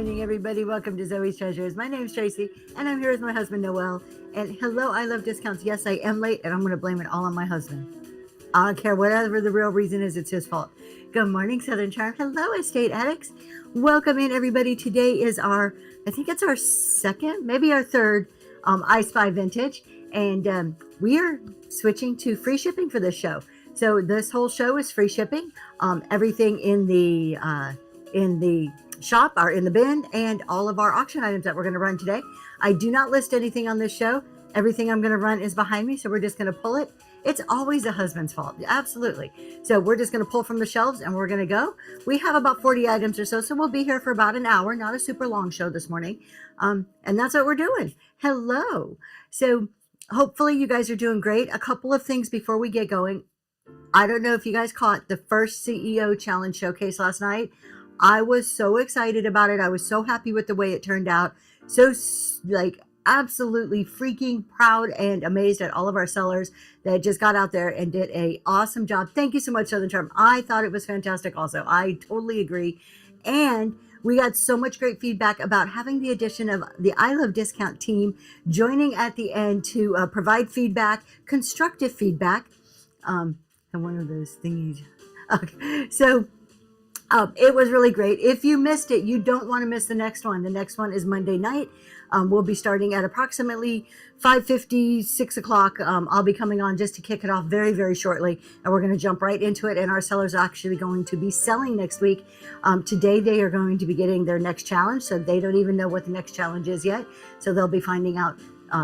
morning, everybody. Welcome to Zoe's Treasures. My name is Tracy, and I'm here with my husband, Noel. And hello, I love discounts. Yes, I am late, and I'm going to blame it all on my husband. I don't care whatever the real reason is, it's his fault. Good morning, Southern Charm. Hello, estate addicts. Welcome in, everybody. Today is I think it's our second, maybe our third I Spy Vintage. And we are switching to free shipping for this show. So this whole show is free shipping. Everything in the shop are in the bin, and all of our auction items that we're going to run today. I do not list anything on this show. Everything I'm going to run is behind me, so we're just going to pull it. It's always the husband's fault. Absolutely. So we're just going to pull from the shelves and we're going to go. We have about 40 items or so we'll be here for about an hour. Not a super long show this morning. And that's what we're doing. Hello. So hopefully you guys are doing great. A couple of things before we get going. I don't know if you guys caught the first CEO Challenge Showcase last night. I was so excited about it. I was so happy with the way it turned out. So absolutely freaking proud and amazed at all of our sellers that just got out there and did an awesome job. Thank you so much, Southern Charm. I thought it was fantastic also. I totally agree. And we got so much great feedback about having the addition of the I Love Discount team joining at the end to provide feedback, constructive feedback. And one of those thingies. Okay, so it was really great. If you missed it, you don't want to miss the next one. The next one is Monday night. We'll be starting at approximately 5:50, 6 o'clock. I'll be coming on just to kick it off very, very shortly. And we're going to jump right into it. And our sellers are actually going to be selling next week. Today, they are going to be getting their next challenge. So they don't even know what the next challenge is yet. So they'll be finding out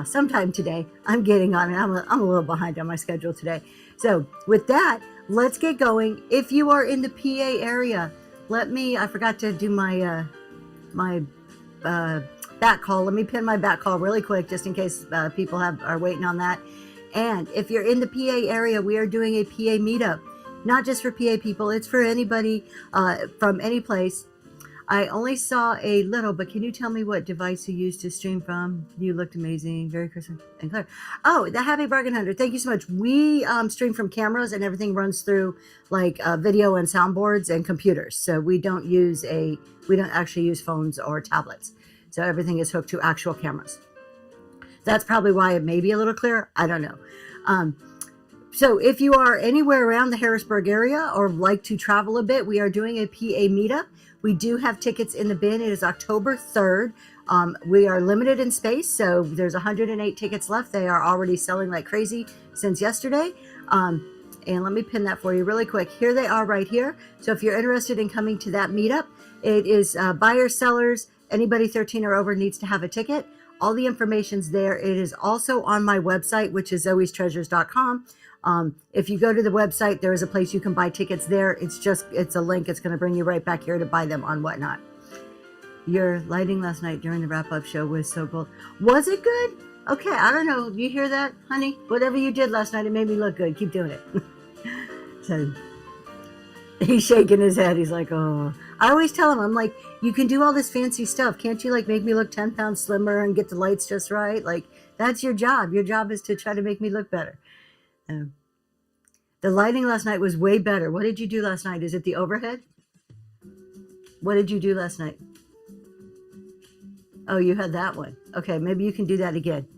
sometime today. I'm getting on it. I'm a little behind on my schedule today. So with that, let's get going. If you are in the PA area, I forgot to do my back call. Let me pin my back call really quick, just in case people are waiting on that. And if you're in the PA area, we are doing a PA meetup, not just for PA people. It's for anybody from any place. I only saw a little, but can you tell me what device you used to stream from? You looked amazing, very crisp and clear. Oh, the Happy Bargain Hunter. Thank you so much. We stream from cameras, and everything runs through video and soundboards and computers. So we don't actually use phones or tablets. So everything is hooked to actual cameras. That's probably why it may be a little clearer. I don't know. So if you are anywhere around the Harrisburg area or like to travel a bit, we are doing a PA meetup. We do have tickets in the bin. It is October 3rd. We are limited in space, so there's 108 tickets left. They are already selling like crazy since yesterday. And let me pin that for you really quick. Here they are right here. So if you're interested in coming to that meetup, it is buyers, sellers, anybody 13 or over needs to have a ticket. All the information's there. It is also on my website, which is zoestreasures.com. If you go to the website, there is a place you can buy tickets there. It's a link. It's going to bring you right back here to buy them on Whatnot. Your lighting last night during the wrap-up show was so cool. Was it good? Okay, I don't know. You hear that, honey? Whatever you did last night, it made me look good. Keep doing it. So he's shaking his head. He's like, oh. I always tell him, I'm like, you can do all this fancy stuff. Can't you make me look 10 pounds slimmer and get the lights just right? That's your job. Your job is to try to make me look better. The lighting last night was way better. What did you do last night? Is it the overhead? What did you do last night? Oh, you had that one. Okay, maybe you can do that again.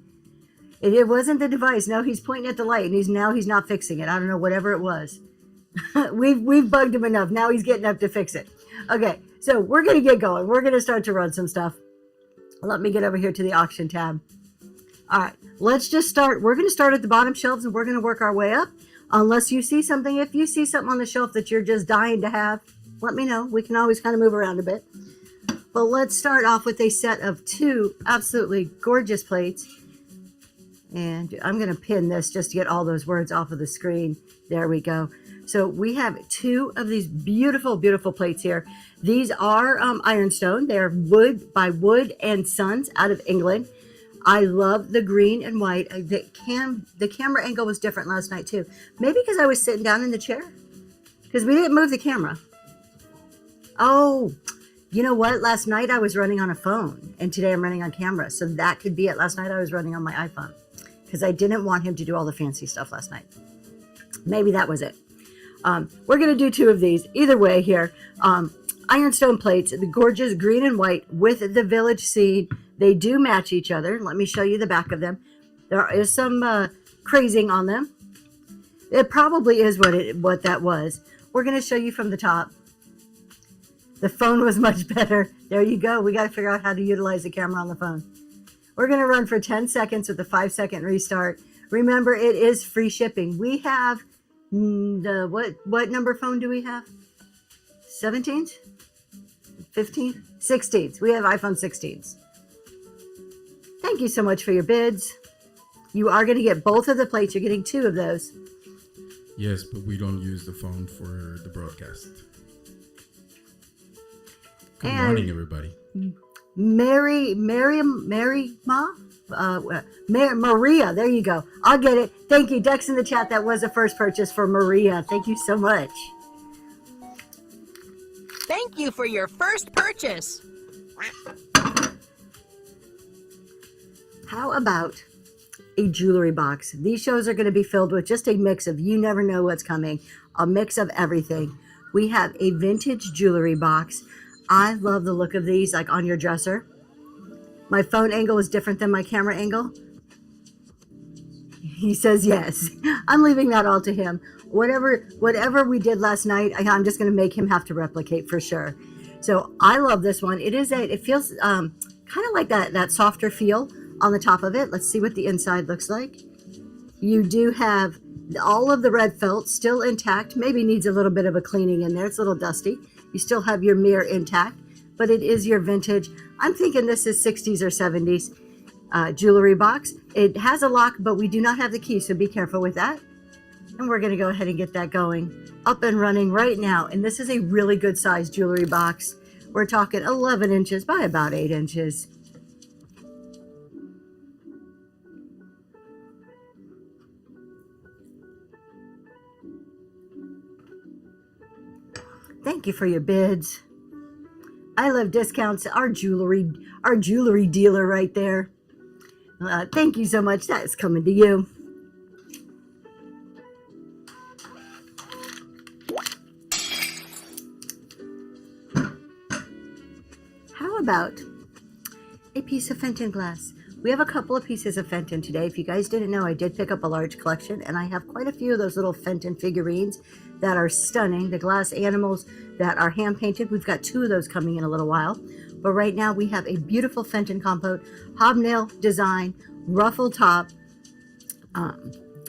It wasn't the device. No, he's pointing at the light, and he's not fixing it. I don't know, whatever it was. We've bugged him enough. Now he's getting up to fix it. Okay, so we're going to get going. We're going to start to run some stuff. Let me get over here to the auction tab. All right, let's just start. We're going to start at the bottom shelves, and we're going to work our way up. Unless you see something, if you see something on the shelf that you're just dying to have, let me know. We can always kind of move around a bit. But let's start off with a set of two absolutely gorgeous plates. And I'm going to pin this just to get all those words off of the screen. There we go. So we have two of these beautiful, beautiful plates here. These are ironstone. They are wood by Wood and Sons out of England. I love the green and white. The camera angle was different last night too. Maybe because I was sitting down in the chair. Because we didn't move the camera. Oh, you know what? Last night I was running on a phone. And today I'm running on camera. So that could be it. Last night I was running on my iPhone. Because I didn't want him to do all the fancy stuff last night. Maybe that was it. We're going to do two of these. Either way here. ironstone plates, the gorgeous green and white with the village scene. They do match each other. Let me show you the back of them. There is some crazing on them. It probably is what that was. We're going to show you from the top. The phone was much better. There you go. We got to figure out how to utilize the camera on the phone. We're going to run for 10 seconds with the 5-second restart. Remember, it is free shipping. We have what number phone do we have? 17th? 15th? 16th. We have iPhone 16s. Thank you so much for your bids. You are going to get both of the plates. You're getting 2 of those. Yes, but we don't use the phone for the broadcast. Good morning, everybody. Maria, there you go. I'll get it. Thank you. Dex in the chat. That was the first purchase for Maria. Thank you so much. Thank you for your first purchase. How about a jewelry box? These shows are going to be filled with just a mix of you never know what's coming, a mix of everything. We have a vintage jewelry box. I love the look of these, like on your dresser. My phone angle is different than my camera angle. He says yes. I'm leaving that all to him. Whatever we did last night, I'm just going to make him have to replicate for sure. So I love this one. It feels kind of like that softer feel on the top of it. Let's see what the inside looks like. You do have all of the red felt still intact. Maybe needs a little bit of a cleaning in there. It's a little dusty. You still have your mirror intact, but it is your vintage. I'm thinking this is 60s or 70s jewelry box. It has a lock, but we do not have the key, so be careful with that. And we're going to go ahead and get that going, up and running right now. And this is a really good size jewelry box. We're talking 11 inches by about 8 inches. Thank you for your bids. I love discounts. Our jewelry dealer right there. Thank you so much. That is coming to you. How about a piece of Fenton glass? We have a couple of pieces of Fenton today. If you guys didn't know, I did pick up a large collection, and I have quite a few of those little Fenton figurines that are stunning. The glass animals that are hand painted. We've got 2 of those coming in a little while. But right now we have a beautiful Fenton compote, hobnail design, ruffle top.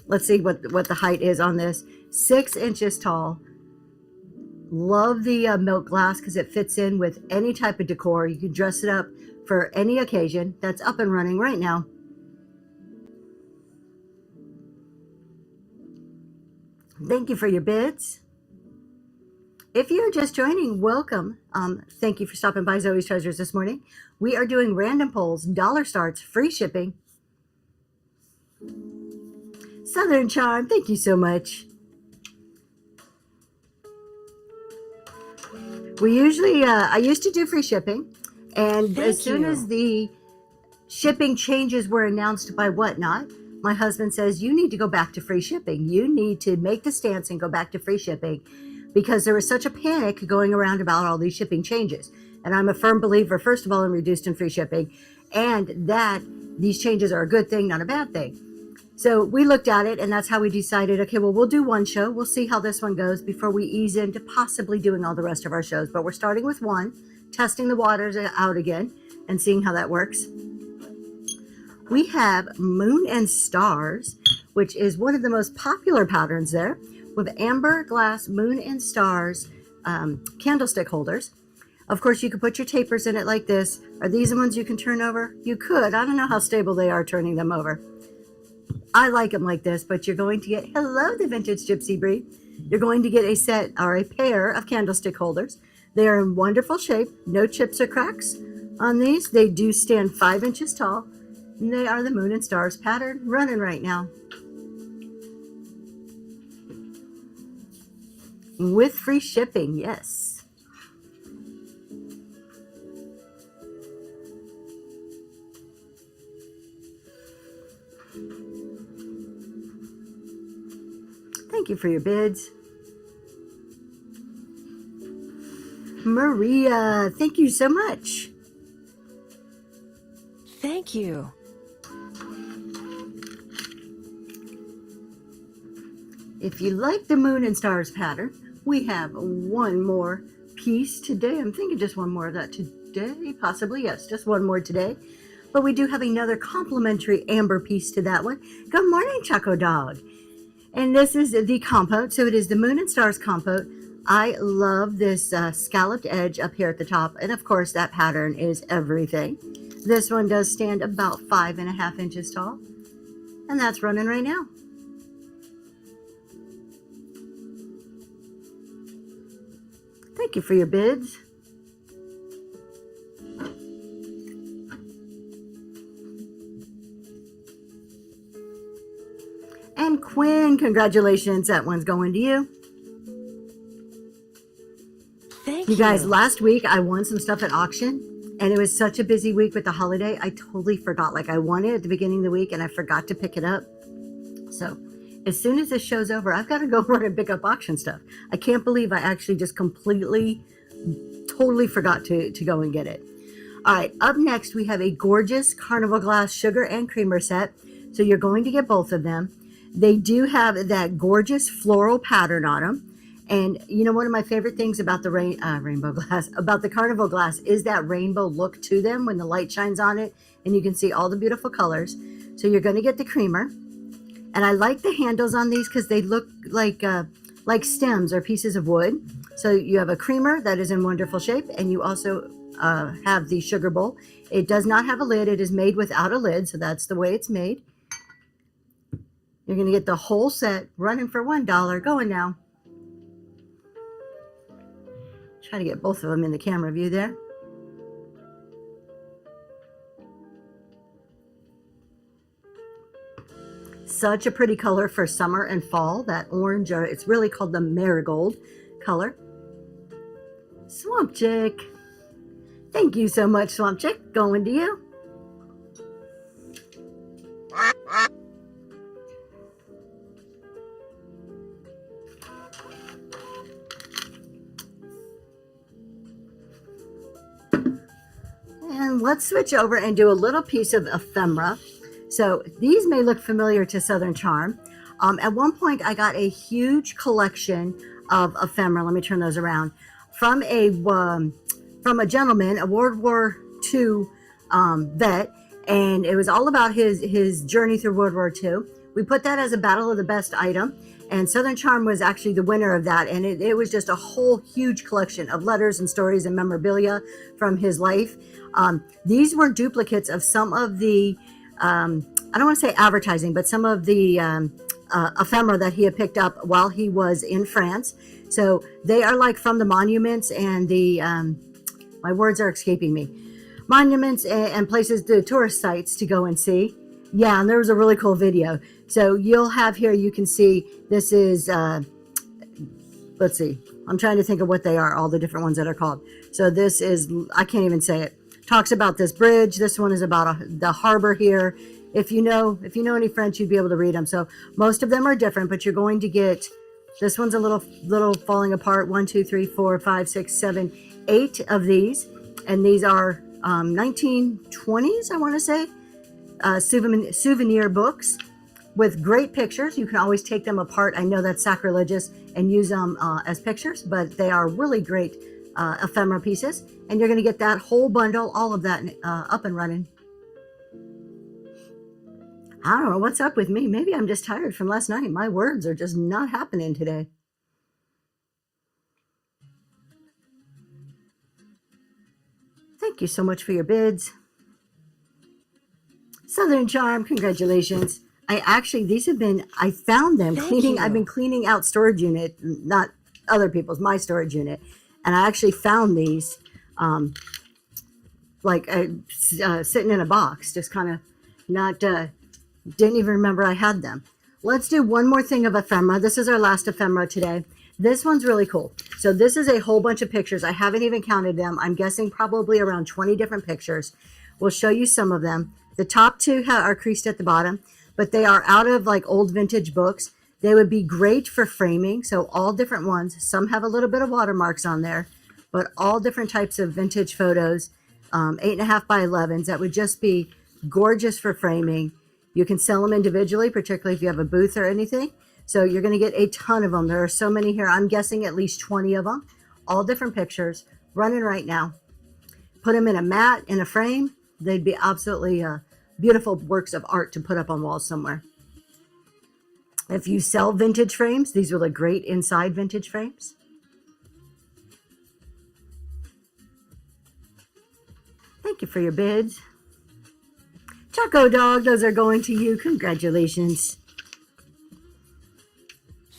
Let's see what the height is on this. 6 inches tall. Love the milk glass because it fits in with any type of decor. You can dress it up for any occasion. That's up and running right now. Thank you for your bids. If you're just joining, welcome. Thank you for stopping by Zoe's Treasures this morning. We are doing random polls, dollar starts, free shipping. Southern Charm, thank you so much. We usually, I used to do free shipping, and as soon as the shipping changes were announced by Whatnot, my husband says, you need to go back to free shipping. You need to make the stance and go back to free shipping, because there was such a panic going around about all these shipping changes. And I'm a firm believer, first of all, in reduced and free shipping, and that these changes are a good thing, not a bad thing. So we looked at it, and that's how we decided, okay, well, we'll do one show. We'll see how this one goes before we ease into possibly doing all the rest of our shows. But we're starting with one, testing the waters out again and seeing how that works. We have Moon and Stars, which is one of the most popular patterns there, with amber glass Moon and Stars candlestick holders. Of course, you could put your tapers in it like this. Are these the ones you can turn over? You could. I don't know how stable they are turning them over. I like them like this, but you're going to get, hello, the Vintage Gypsy Brie. You're going to get a set or a pair of candlestick holders. They are in wonderful shape. No chips or cracks on these. They do stand 5 inches tall. And they are the Moon and Stars pattern running right now. With free shipping, yes. Thank you for your bids. Maria, thank you so much. Thank you. If you like the moon and stars pattern, we have one more piece today. I'm thinking just one more of that today, possibly. Yes, just one more today. But we do have another complimentary amber piece to that one. Good morning, Choco Dog. And this is the compote. So it is the moon and stars compote. I love this scalloped edge up here at the top. And of course, that pattern is everything. This one does stand about 5.5 inches tall. And that's running right now. Thank you for your bids. And Quinn, congratulations. That one's going to you. Thank you. You guys, last week I won some stuff at auction, and it was such a busy week with the holiday. I totally forgot. Like, I won it at the beginning of the week, and I forgot to pick it up. So as soon as this show's over, I've got to go run and pick up auction stuff. I can't believe I actually just totally forgot to go and get it. All right, up next, we have a gorgeous Carnival Glass sugar and creamer set. So you're going to get both of them. They do have that gorgeous floral pattern on them. And you know, one of my favorite things about the rainbow glass, about the Carnival Glass, is that rainbow look to them when the light shines on it, and you can see all the beautiful colors. So you're going to get the creamer. And I like the handles on these because they look like stems or pieces of wood. So you have a creamer that is in wonderful shape, and you also have the sugar bowl. It does not have a lid. It is made without a lid, so that's the way it's made. You're going to get the whole set running for $1. Going now. Try to get both of them in the camera view there. Such a pretty color for summer and fall. That orange, or it's really called the marigold color. Swamp Chick. Thank you so much, Swamp Chick. Going to you. And let's switch over and do a little piece of ephemera. So these may look familiar to Southern Charm. At one point, I got a huge collection of ephemera. Let me turn those around. From a gentleman, a World War II vet, and it was all about his journey through World War II. We put that as a Battle of the Best item, and Southern Charm was actually the winner of that. And it was just a whole huge collection of letters and stories and memorabilia from his life. These were duplicates of some of the I don't want to say advertising, but some of the ephemera that he had picked up while he was in France. So they are like from the monuments and the, my words are escaping me, monuments and places, the tourist sites to go and see. Yeah, and there was a really cool video. So you'll have here, you can see this is, let's see, I'm trying to think of what they are, all the different ones that are called. So this is, I can't even say it. Talks about this bridge. This one is about the harbor here. If you know any French, you'd be able to read them. So most of them are different, but you're going to get, this one's a little falling apart. 1, 2, 3, 4, 5, 6, 7, 8 of these. And these are 1920s, I want to say, souvenir books with great pictures. You can always take them apart. I know that's sacrilegious and use them as pictures, but they are really great ephemera pieces. And you're going to get that whole bundle, all of that up and running. I don't know what's up with me. Maybe I'm just tired from last night. My words are just not happening today. Thank you so much for your bids. Southern Charm, congratulations. I found them cleaning. I've been cleaning out storage unit, not other people's, my storage unit. And I actually found these sitting in a box, just kind of not, didn't even remember I had them. Let's do one more thing of ephemera. This is our last ephemera today. This one's really cool. So this is a whole bunch of pictures. I haven't even counted them. I'm guessing probably around 20 different pictures. We'll show you some of them. The top two are creased at the bottom, but they are out of like old vintage books. They would be great for framing. So all different ones. Some have a little bit of watermarks on there, but all different types of vintage photos, 8.5 by 11s that would just be gorgeous for framing. You can sell them individually, particularly if you have a booth or anything. So you're going to get a ton of them. There are so many here. I'm guessing at least 20 of them, all different pictures, running right now. Put them in a mat, in a frame. They'd be absolutely beautiful works of art to put up on walls somewhere. If you sell vintage frames, these are the great inside vintage frames. Thank you for your bids. Choco Dog, those are going to you. Congratulations.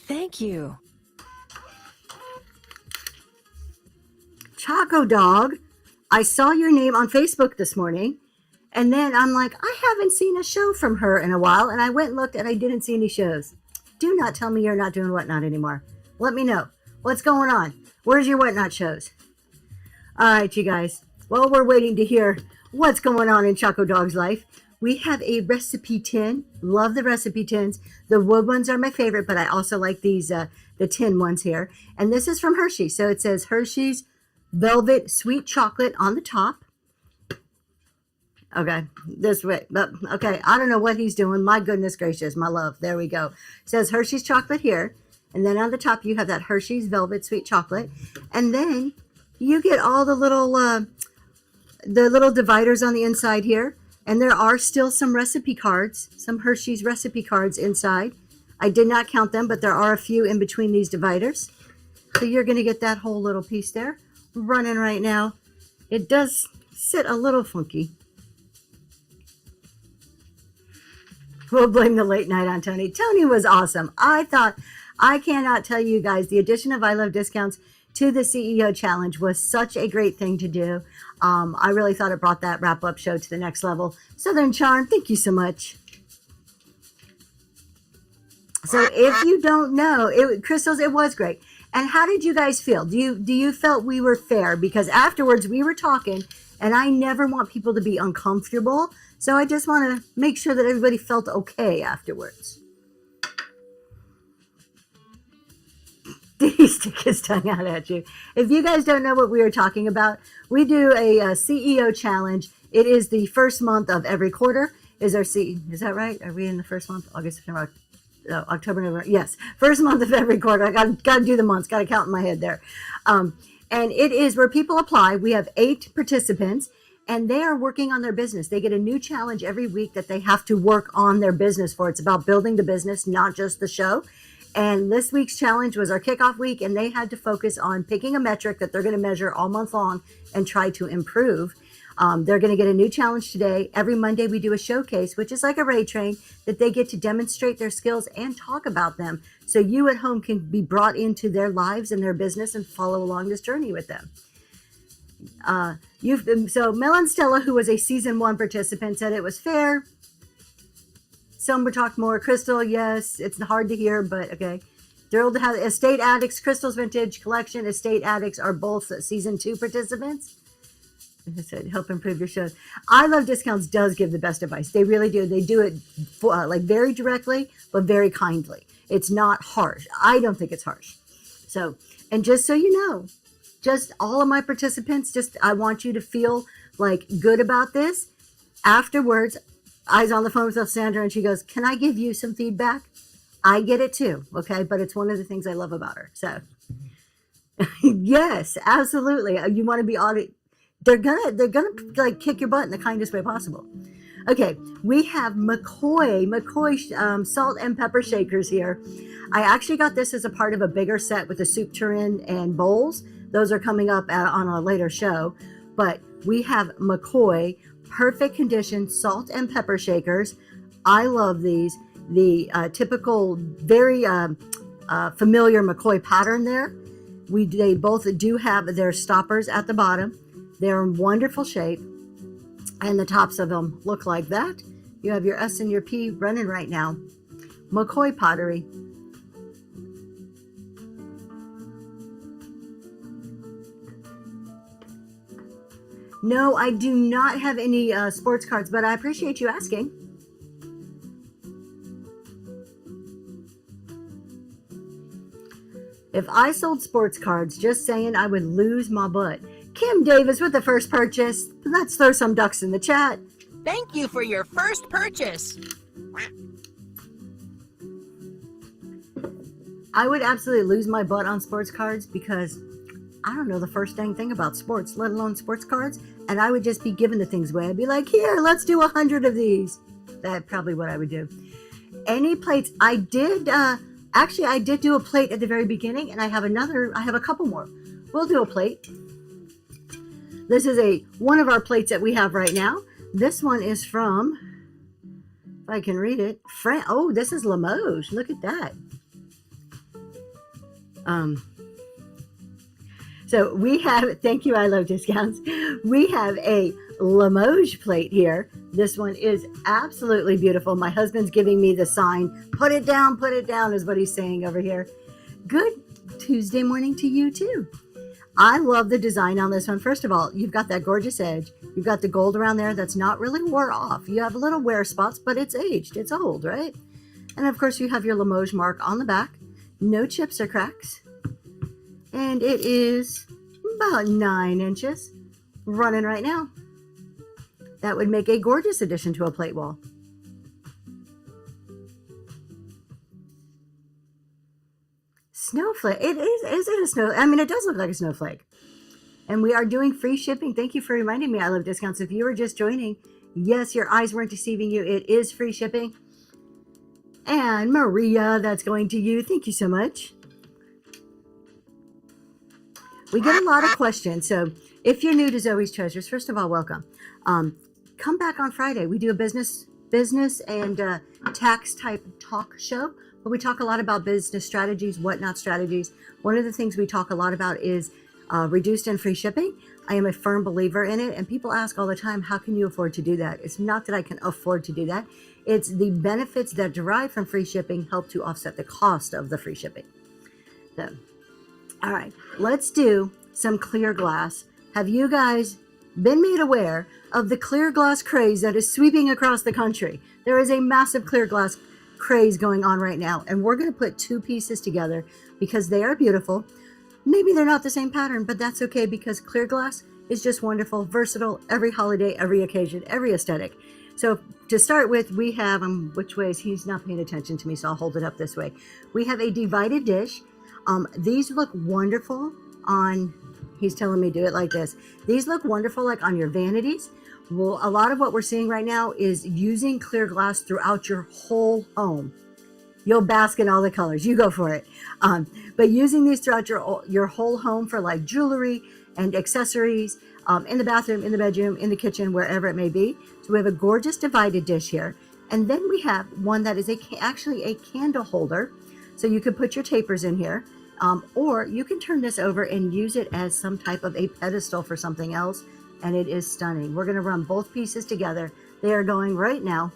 Thank you. Choco Dog, I saw your name on Facebook this morning, and then I'm like, I haven't seen a show from her in a while, and I went and looked, and I didn't see any shows. Do not tell me you're not doing Whatnot anymore. Let me know. What's going on? Where's your Whatnot shows? All right, you guys. While we're waiting to hear what's going on in Choco Dog's life, we have a recipe tin. Love the recipe tins. The wood ones are my favorite, but I also like these, the tin ones here. And this is from Hershey. So it says Hershey's Velvet Sweet Chocolate on the top. Okay, this way. Okay, I don't know what he's doing. My goodness gracious, my love. There we go. It says Hershey's Chocolate here. And then on the top, you have that Hershey's Velvet Sweet Chocolate. And then you get all the little dividers on the inside here. And there are still some recipe cards, some Hershey's recipe cards inside. I did not count them, but there are a few in between these dividers. So you're going to get that whole little piece there running right now. It does sit a little funky. We'll blame the late night on Tony. Tony was awesome. I cannot tell you guys, the addition of I Love Discounts to the CEO Challenge was such a great thing to do. I really thought it brought that wrap-up show to the next level. Southern Charm, thank you so much. So if you don't know, Crystals, it was great. And how did you guys feel? Do you felt we were fair? Because afterwards we were talking, and I never want people to be uncomfortable. So I just want to make sure that everybody felt okay afterwards. Did he stick his tongue out at you? If you guys don't know what we are talking about, we do a CEO challenge. It is the first month of every quarter. Is that right? Are we in the first month? August, September, October, November. Yes, first month of every quarter. I got to do the months. Got to count in my head there. And it is where people apply. We have 8 participants, and they are working on their business. They get a new challenge every week that they have to work on their business for. It's about building the business, not just the show. And this week's challenge was our kickoff week, and they had to focus on picking a metric that they're going to measure all month long and try to improve. They're going to get a new challenge today. Every Monday we do a showcase, which is like a Ray Train, that they get to demonstrate their skills and talk about them. So you at home can be brought into their lives and their business and follow along this journey with them. So Mel and Stella, who was a season 1 participant, said it was fair. Some would talk more. Crystal, yes, it's hard to hear, but okay. Thrilled to have Estate Addicts, Crystal's Vintage Collection. Estate Addicts are both season 2 participants. As I said, help improve your shows. I Love Discounts does give the best advice. They really do. They do it like very directly, but very kindly. It's not harsh. I don't think it's harsh. So, and just so you know, just all of my participants, I want you to feel like good about this. Afterwards, I was on the phone with Sandra, and she goes, "Can I give you some feedback?" I get it too, okay? But it's one of the things I love about her. So, yes, absolutely. You want to be audited. They're gonna like kick your butt in the kindest way possible. Okay, we have McCoy salt and pepper shakers here. I actually got this as a part of a bigger set with a soup tureen and bowls. Those are coming up on a later show. But we have McCoy perfect condition salt and pepper shakers. I love these. The typical, very familiar McCoy pattern there. They both do have their stoppers at the bottom. They're in wonderful shape. And the tops of them look like that. You have your S and your P running right now. McCoy pottery. No, I do not have any sports cards, but I appreciate you asking. If I sold sports cards, just saying, I would lose my butt. Kim Davis with the first purchase. Let's throw some ducks in the chat. Thank you for your first purchase. I would absolutely lose my butt on sports cards because I don't know the first dang thing about sports, let alone sports cards. And I would just be giving the things away. I'd be like, here, let's do 100 of these. That's probably what I would do. Any plates? I did do a plate at the very beginning, and I have a couple more. We'll do a plate. This is one of our plates that we have right now. This one is from, if I can read it, oh, this is Limoges. Look at that. So we have, thank you, I love discounts. We have a Limoges plate here. This one is absolutely beautiful. My husband's giving me the sign, put it down is what he's saying over here. Good Tuesday morning to you too. I love the design on this one. First of all, you've got that gorgeous edge. You've got the gold around there that's not really wore off. You have little wear spots, but it's aged. It's old, right? And of course, you have your Limoges mark on the back. No chips or cracks. And it is about 9 inches running right now. That would make a gorgeous addition to a plate wall. Snowflake. It is it a snow? I mean, it does look like a snowflake. And we are doing free shipping. Thank you for reminding me. I love discounts. If you were just joining, yes, your eyes weren't deceiving you. It is free shipping. And Maria, that's going to you. Thank you so much. We get a lot of questions. So if you're new to Zoe's Treasures, first of all, welcome. Come back on Friday. We do a business and tax type talk show where we talk a lot about business strategies, whatnot strategies. One of the things we talk a lot about is reduced and free shipping. I am a firm believer in it. And people ask all the time, how can you afford to do that? It's not that I can afford to do that. It's the benefits that derive from free shipping help to offset the cost of the free shipping. So, all right, let's do some clear glass. Have you guys been made aware of the clear glass craze that is sweeping across the country? There is a massive clear glass craze going on right now, and we're going to put two pieces together because they are beautiful. Maybe they're not the same pattern, but that's okay because clear glass is just wonderful, versatile, every holiday, every occasion, every aesthetic. So to start with, we have, which ways? He's not paying attention to me, so I'll hold it up this way. We have a divided dish. These look wonderful on, he's telling me do it like this. These look wonderful like on your vanities. Well, a lot of what we're seeing right now is using clear glass throughout your whole home. You'll bask in all the colors. You go for it. But using these throughout your whole home for like jewelry and accessories, in the bathroom, in the bedroom, in the kitchen, wherever it may be. So we have a gorgeous divided dish here. And then we have one that is actually a candle holder. So you could put your tapers in here, or you can turn this over and use it as some type of a pedestal for something else. And it is stunning. We're going to run both pieces together. They are going right now.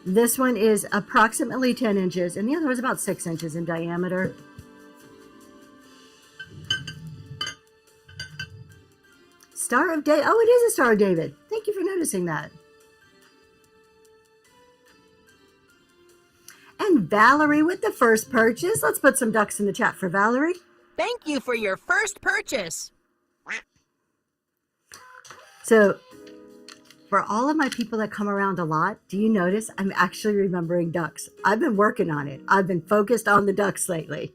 This one is approximately 10 inches, and the other is about 6 inches in diameter. Star of David. Oh, it is a Star of David. Thank you for noticing that. And Valerie with the first purchase. Let's put some ducks in the chat for Valerie. Thank you for your first purchase. So, for all of my people that come around a lot, do you notice I'm actually remembering ducks? I've been working on it. I've been focused on the ducks lately.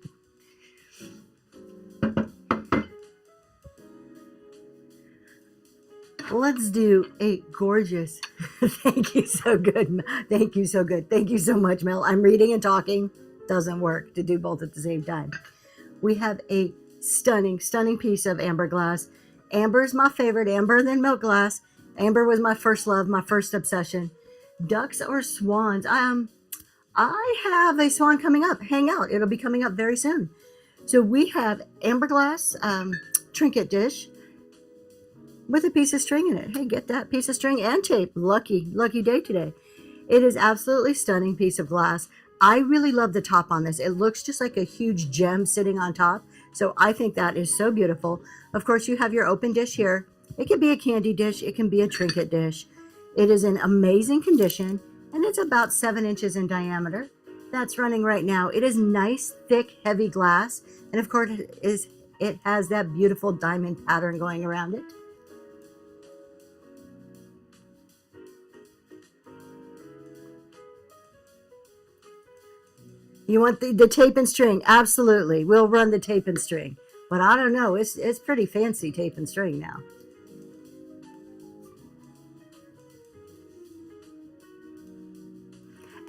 Let's do a gorgeous, thank you so good. Thank you so good. Thank you so much, Mel. I'm reading and talking. Doesn't work to do both at the same time. We have a stunning, stunning piece of amber glass. Amber's my favorite, amber than milk glass. Amber was my first love, my first obsession. Ducks or swans? I have a swan coming up. Hang out. It'll be coming up very soon. So we have amber glass trinket dish with a piece of string in it. Hey, get that piece of string and tape. Lucky day today. It is absolutely stunning piece of glass. I really love the top on this. It looks just like a huge gem sitting on top. So I think that is so beautiful. Of course, you have your open dish here. It can be a candy dish. It can be a trinket dish. It is in amazing condition, and it's about 7 inches in diameter. That's running right now. It is nice, thick, heavy glass. And of course, it has that beautiful diamond pattern going around it. You want the tape and string? Absolutely. We'll run the tape and string. But I don't know. It's pretty fancy tape and string now.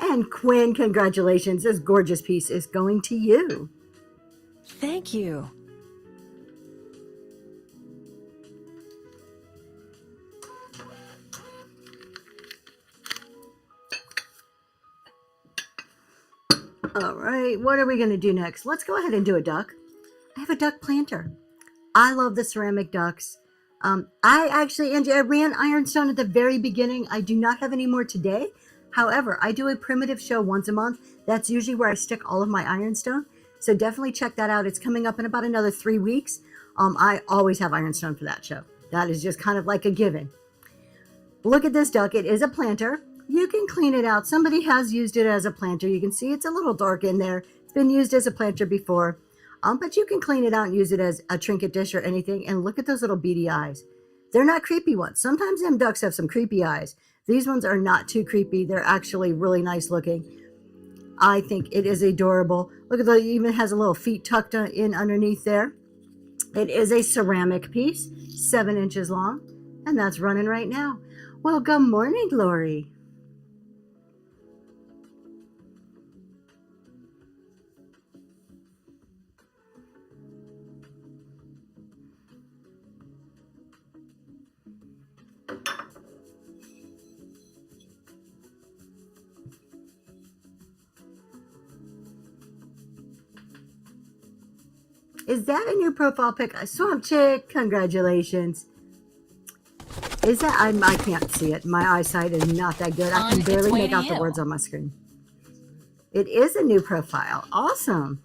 And Quinn, congratulations. This gorgeous piece is going to you. Thank you. All right, what are we going to do next? Let's go ahead and do a duck. I have a duck planter. I love the ceramic ducks. I ran ironstone at the very beginning. I do not have any more today. However, I do a primitive show once a month. That's usually where I stick all of my ironstone. So definitely check that out. It's coming up in about another 3 weeks. I always have ironstone for that show. That is just kind of like a given. Look at this duck. It is a planter. You can clean it out. Somebody has used it as a planter. You can see it's a little dark in there. It's been used as a planter before. But you can clean it out and use it as a trinket dish or anything. And look at those little beady eyes. They're not creepy ones. Sometimes them ducks have some creepy eyes. These ones are not too creepy. They're actually really nice looking. I think it is adorable. Look at it even has a little feet tucked in underneath there. It is a ceramic piece, 7 inches long, and that's running right now. Well, good morning, Lori. Is that a new profile pic? Swamp Chick, congratulations. Is that? I can't see it. My eyesight is not that good. I can barely make out the words on my screen. It is a new profile. Awesome.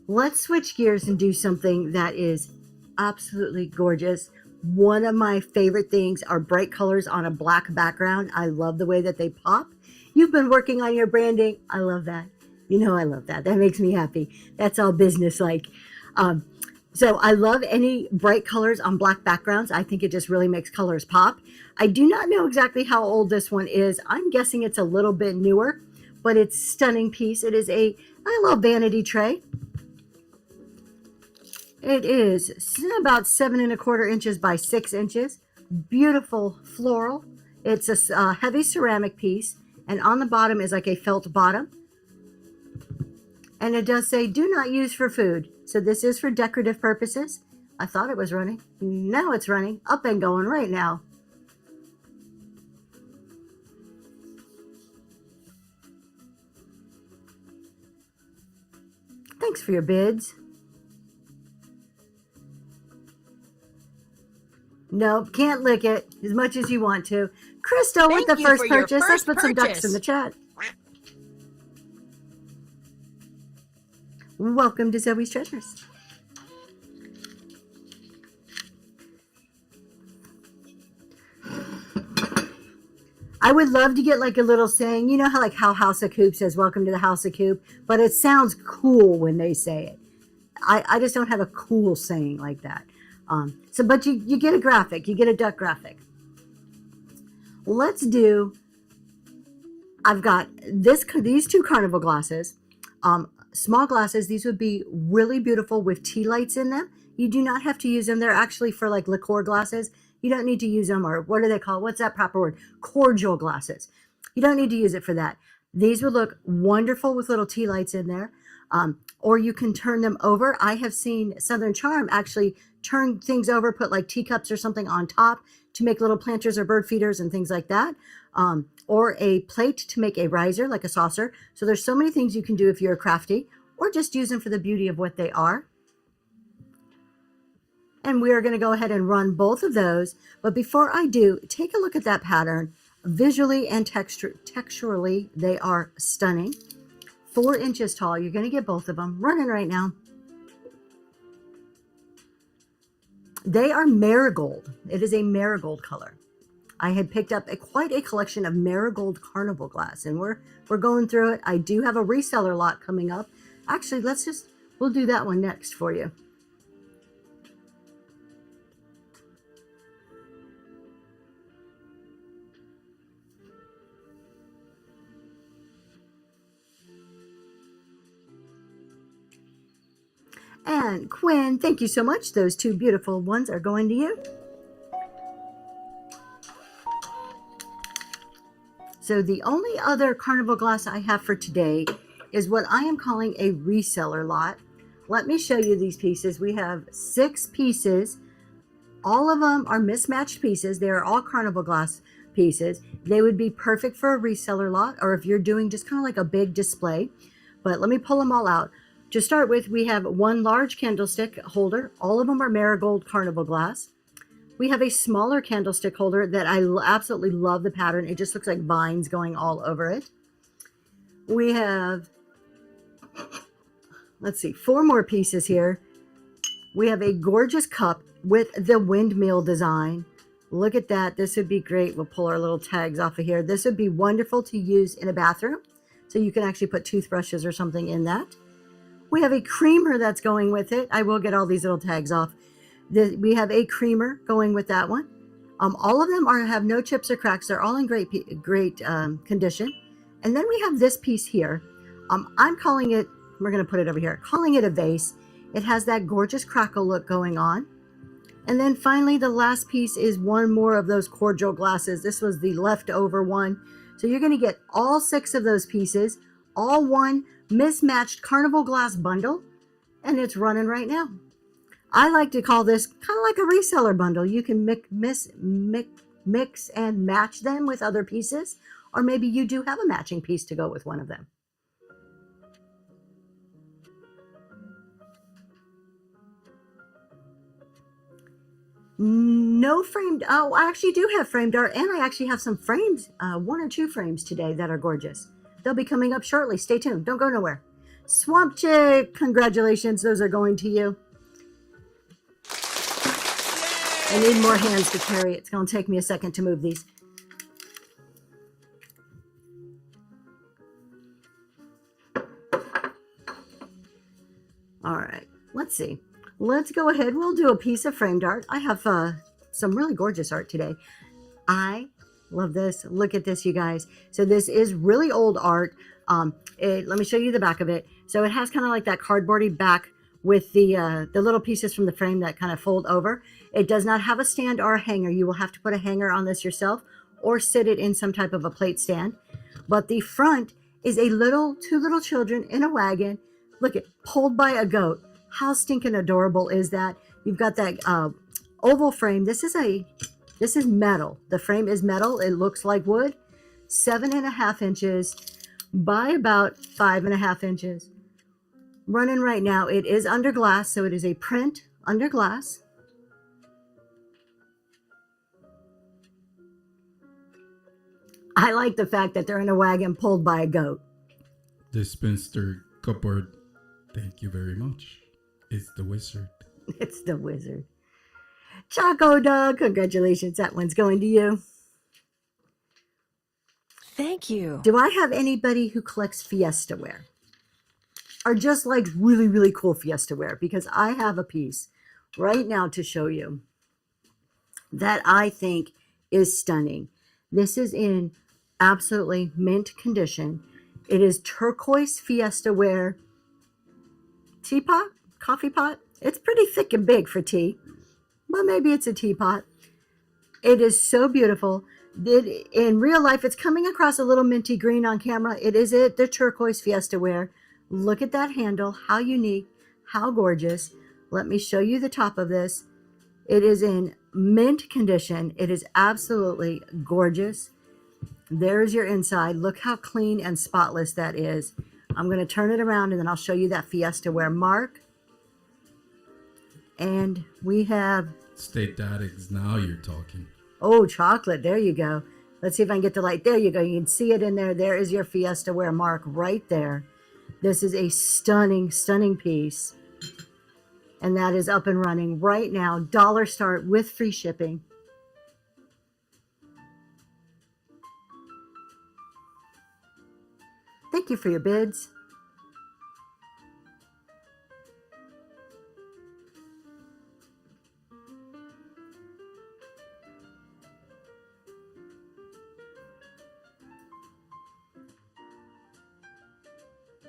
Let's switch gears and do something that is absolutely gorgeous. One of my favorite things are bright colors on a black background. I love the way that they pop. You've been working on your branding. I love that. You know I love that. That makes me happy. That's all business-like. So I love any bright colors on black backgrounds. I think it just really makes colors pop. I do not know exactly how old this one is. I'm guessing it's a little bit newer, but it's a stunning piece. It is a little vanity tray. It is about 7¼ inches by 6 inches. Beautiful floral. It's a heavy ceramic piece. And on the bottom is like a felt bottom. And it does say, do not use for food. So this is for decorative purposes. I thought it was running. Now it's running. Up and going right now. Thanks for your bids. Nope, can't lick it as much as you want to. Crystal with the first purchase. Let's put some ducks in the chat. Welcome to Zoe's Treasures. I would love to get like a little saying, you know how House of Coop says, welcome to the House of Coop, but it sounds cool when they say it. I just don't have a cool saying like that. But you get a graphic, you get a duck graphic. Let's do, I've got these 2 carnival glasses, small glasses. These would be really beautiful with tea lights in them. You do not have to use them. They're actually for like liqueur glasses. You don't need to use them, or what do they call, what's that proper word? Cordial glasses. You don't need to use it for that. These would look wonderful with little tea lights in there. Or you can turn them over. I have seen Southern Charm actually turn things over, put like teacups or something on top to make little planters or bird feeders and things like that. Or a plate to make a riser, like a saucer. So there's so many things you can do if you're crafty, or just use them for the beauty of what they are. And we are going to go ahead and run both of those. But before I do, take a look at that pattern. Visually and texturally, they are stunning. 4 inches tall. You're going to get both of them running right now. They are marigold. It is a marigold color. I had picked up quite a collection of Marigold Carnival glass, and we're going through it. I do have a reseller lot coming up. Actually, we'll do that one next for you. And Quinn, thank you so much. Those two beautiful ones are going to you. So the only other carnival glass I have for today is what I am calling a reseller lot. Let me show you these pieces. We have 6 pieces. All of them are mismatched pieces. They are all carnival glass pieces. They would be perfect for a reseller lot, or if you're doing just kind of like a big display. But let me pull them all out. To start with, we have one large candlestick holder. All of them are Marigold Carnival glass. We have a smaller candlestick holder that I absolutely love the pattern. It just looks like vines going all over it. We have, let's see, 4 more pieces here. We have a gorgeous cup with the windmill design. Look at that. This would be great. We'll pull our little tags off of here. This would be wonderful to use in a bathroom. So you can actually put toothbrushes or something in that. We have a creamer that's going with it. I will get all these little tags off. We have a creamer going with that one. All of them have no chips or cracks. They're all in great condition. And then we have this piece here. I'm calling it, we're going to put it over here, calling it a vase. It has that gorgeous crackle look going on. And then finally, the last piece is one more of those cordial glasses. This was the leftover one. So you're going to get all 6 of those pieces, all one mismatched carnival glass bundle, and it's running right now. I like to call this kind of like a reseller bundle. You can mix and match them with other pieces, or maybe you do have a matching piece to go with one of them. No framed, oh, I actually do have framed art, and I actually have some frames, 1 or 2 frames today that are gorgeous. They'll be coming up shortly. Stay tuned. Don't go nowhere. Swamp Chick, congratulations. Those are going to you. I need more hands to carry. It's going to take me a second to move these. All right. Let's see. Let's go ahead. We'll do a piece of framed art. I have some really gorgeous art today. I love this. Look at this, you guys. So this is really old art. Let me show you the back of it. So it has kind of like that cardboardy back with the little pieces from the frame that kind of fold over. It does not have a stand or a hanger. You will have to put a hanger on this yourself or sit it in some type of a plate stand. But the front is two little children in a wagon. Look at, pulled by a goat. How stinking adorable is that? You've got that oval frame. This is metal. The frame is metal. It looks like wood. 7.5 inches by about 5.5 inches. Running right now. It is under glass, so it is a print under glass. I like the fact that they're in a wagon pulled by a goat. The spinster cupboard. Thank you very much. It's the wizard. It's the wizard. Choco Dog, congratulations. That one's going to you. Thank you. Do I have anybody who collects Fiesta ware? Or just like really, really cool Fiesta ware? Because I have a piece right now to show you that I think is stunning. This is in absolutely mint condition. It is turquoise Fiesta ware teapot, coffee pot. It's pretty thick and big for tea, but maybe it's a teapot. It is so beautiful. In real life, it's coming across a little minty green on camera. It is the turquoise Fiesta ware. Look at that handle. How unique, how gorgeous. Let me show you the top of this. It is in mint condition. It is absolutely gorgeous. There's your inside. Look how clean and spotless that is. I'm going to turn it around and then I'll show you that Fiesta ware mark. And we have... State Addicts, now you're talking. Oh, chocolate. There you go. Let's see if I can get the light. There you go. You can see it in there. There is your Fiesta ware mark right there. This is a stunning, stunning piece. And that is up and running right now. $1 start with free shipping. Thank you for your bids.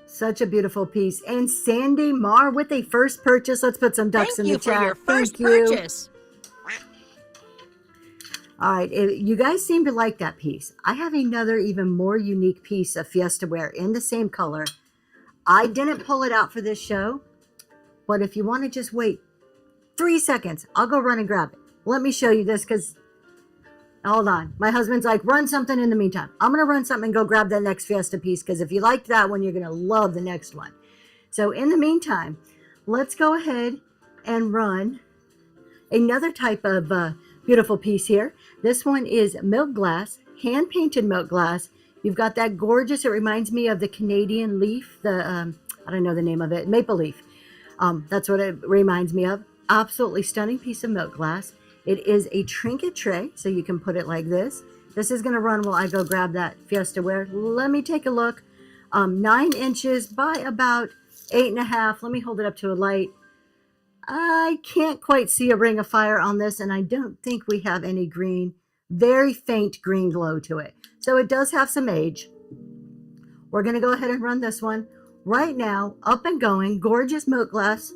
Such a beautiful piece. And Sandy Marr with a first purchase. Let's put some ducks Thank in you the for chat. your first Thank you. purchase. All right, you guys seem to like that piece. I have another even more unique piece of Fiesta Wear in the same color. I didn't pull it out for this show, but if you want to just wait 3 seconds, I'll go run and grab it. Let me show you this because, hold on. My husband's like, run something in the meantime. I'm going to run something and go grab that next Fiesta piece because if you liked that one, you're going to love the next one. So in the meantime, let's go ahead and run another type of beautiful piece here. This one is milk glass, hand painted milk glass. You've got that gorgeous, it reminds me of the Canadian leaf, the I don't know the name of it, maple leaf. That's what it reminds me of. Absolutely stunning piece of milk glass. It is a trinket tray, so you can put it like this. This is going to run while I go grab that Fiesta Wear. Let me take a look. 9 inches by about 8.5. Let me hold it up to a light. I can't quite see a ring of fire on this, and I don't think we have any green, very faint green glow to it. So it does have some age. We're going to go ahead and run this one right now, up and going, gorgeous milk glass.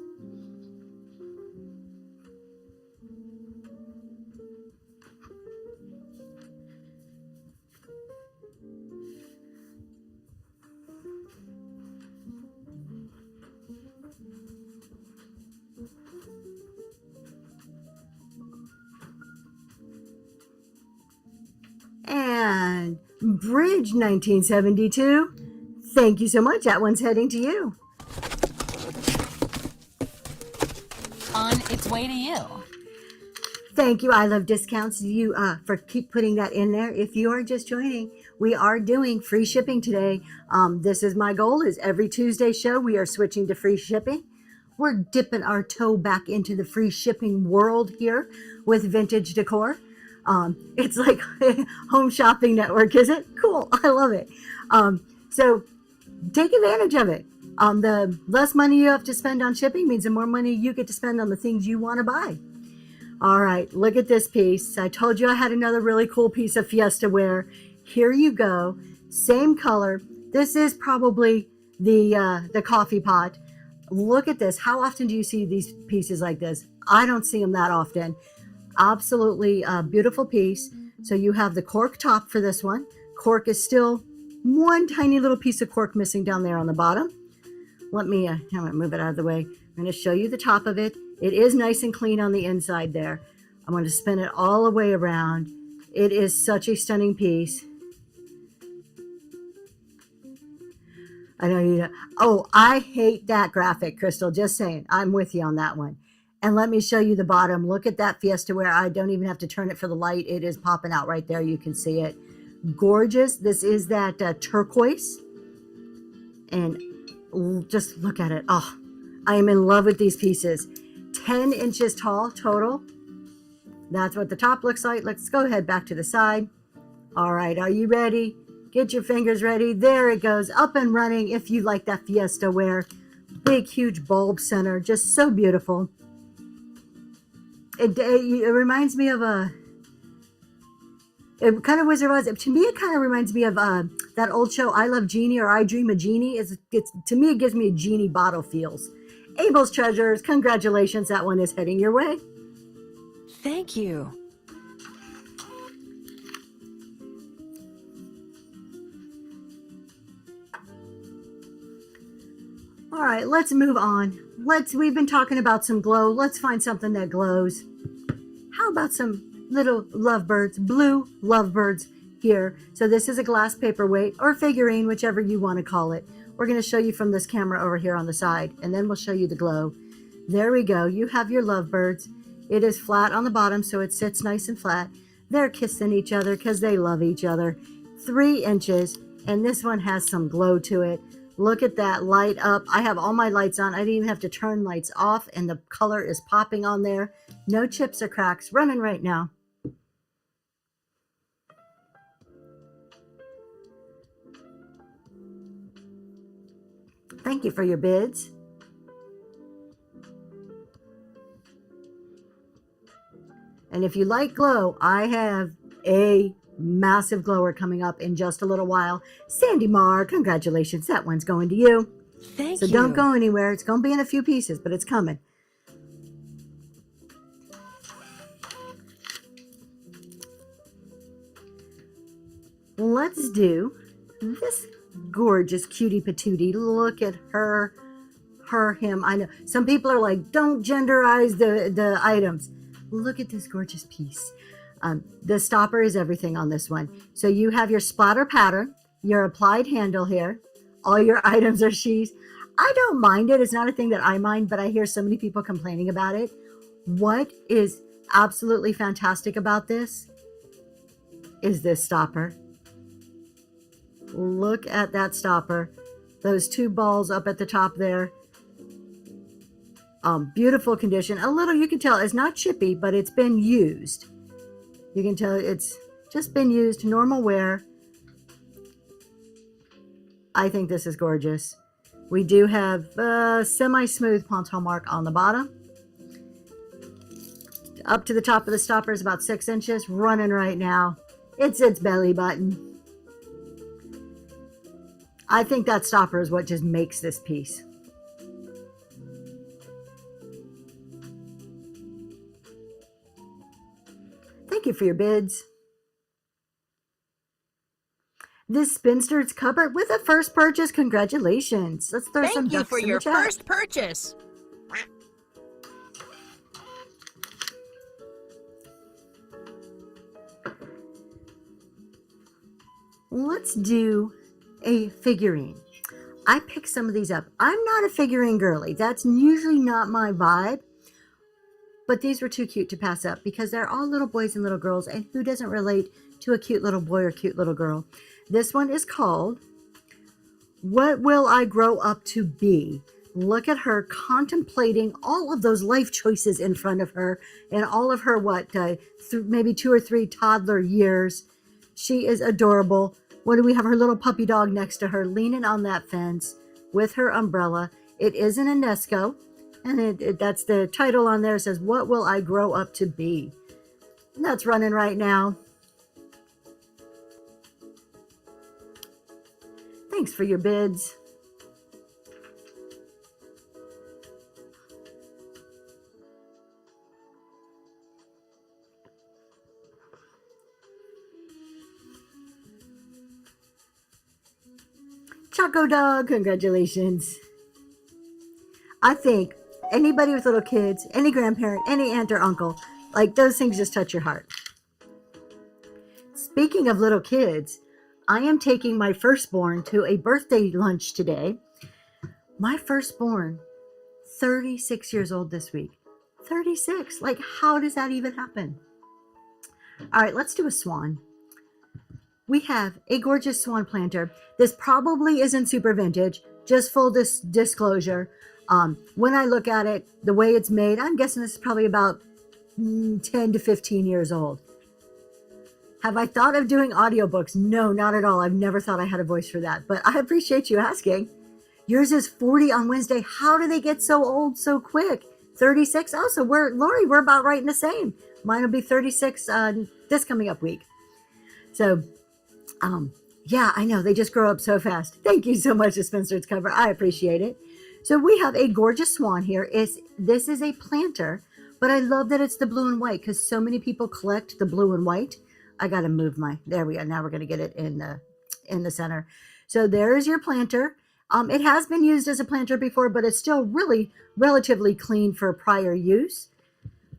And Bridge 1972, thank you so much. That one's heading to you. On its way to you. Thank you. I love discounts. You for keep putting that in there. If you are just joining, we are doing free shipping today. This is my goal. Is every Tuesday show we are switching to free shipping. We're dipping our toe back into the free shipping world here with Vintage Decor. It's like Home Shopping Network, is it? Cool. I love it. So take advantage of it. The less money you have to spend on shipping means the more money you get to spend on the things you want to buy. All right, look at this piece. I told you I had another really cool piece of Fiesta Wear. Here you go. Same color. This is probably the coffee pot. Look at this. How often do you see these pieces like this? I don't see them that often. Absolutely beautiful piece. So you have the cork top for this one. Cork is still one tiny little piece of cork missing down there on the bottom. Let me I'm gonna move it out of the way. I'm going to show you the top of it. It is nice and clean on the inside there. I'm going to spin it all the way around. It is such a stunning piece. I know you know. Oh, I hate that graphic, Crystal. Just saying. I'm with you on that one. And let me show you the bottom. Look at that Fiesta Wear. I don't even have to turn it for the light. It is popping out right there. You can see it. Gorgeous. This is that turquoise. And just look at it. Oh, I am in love with these pieces. 10 inches tall total. That's what the top looks like. Let's go ahead back to the side. All right, are you ready? Get your fingers ready. There it goes, up and running. If you like that Fiesta Wear. Big, huge bulb center. Just so beautiful. It reminds me of it kind of Wizard of Oz. To me, it kind of reminds me of that old show, I Love Jeannie or I Dream of Jeannie. To me, it gives me a Jeannie bottle feels. Abel's Treasures, congratulations. That one is heading your way. Thank you. All right, let's move on. We've been talking about some glow. Let's find something that glows. How about some little lovebirds, blue lovebirds here. So this is a glass paperweight or figurine, whichever you want to call it. We're going to show you from this camera over here on the side, and then we'll show you the glow. There we go. You have your lovebirds. It is flat on the bottom, so it sits nice and flat. They're kissing each other because they love each other. 3 inches, and this one has some glow to it. Look at that light up. I have all my lights on. I didn't even have to turn lights off, and the color is popping on there. No chips or cracks. Running right now. Thank you for your bids. And if you like glow, I have a massive glower coming up in just a little while. Sandy Marr, congratulations. That one's going to you. Thank So you. don't go anywhere. It's going to be in a few pieces, but it's coming. Let's do this gorgeous cutie patootie. Look at her, him. I know some people are like, don't genderize the items. Look at this gorgeous piece. The stopper is everything on this one. So you have your splatter pattern, your applied handle here. All your items are sheaths. I don't mind it. It's not a thing that I mind, but I hear so many people complaining about it. What is absolutely fantastic about this is this stopper. Look at that stopper. Those two balls up at the top there. Beautiful condition. A little, you can tell it's not chippy, but it's been used. You can tell it's just been used, normal wear. I think this is gorgeous. We do have semi-smooth ponton mark on the bottom. Up to the top of the stopper is about 6 inches, running right now. It's its belly button. I think that stopper is what just makes this piece. Thank you for your bids. This Spinster's cupboard with a first purchase. Congratulations. Let's throw some Thank you ducks for in your the chat. first purchase. Let's do a figurine. I picked some of these up. I'm not a figurine girly. That's usually not my vibe. But these were too cute to pass up because they're all little boys and little girls. And who doesn't relate to a cute little boy or cute little girl? This one is called What Will I Grow Up to Be? Look at her contemplating all of those life choices in front of her and all of her, maybe 2 or 3 toddler years. She is adorable. What do we have? Her little puppy dog next to her leaning on that fence with her umbrella. It is an Enesco. And that's the title on there. It says, What Will I Grow Up to Be? And that's running right now. Thanks for your bids. Choco Dog, congratulations. I think anybody with little kids, any grandparent, any aunt or uncle, like those things just touch your heart. Speaking of little kids, I am taking my firstborn to a birthday lunch today. My firstborn, 36 years old this week. 36. Like, how does that even happen? All right, let's do a swan. We have a gorgeous swan planter. This probably isn't super vintage, just full disclosure. When I look at it, the way it's made, I'm guessing this is probably about 10 to 15 years old. Have I thought of doing audiobooks? No, not at all. I've never thought I had a voice for that, but I appreciate you asking. Yours is 40 on Wednesday. How do they get so old so quick? 36? Oh, so Lori, we're about right in the same. Mine will be 36 this coming up week. So, yeah, I know. They just grow up so fast. Thank you so much, Spencer's cover. I appreciate it. So we have a gorgeous swan here. This is a planter, but I love that it's the blue and white because so many people collect the blue and white. I got to move there we go. Now we're going to get it in the center. So there's your planter. It has been used as a planter before, but it's still really relatively clean for prior use.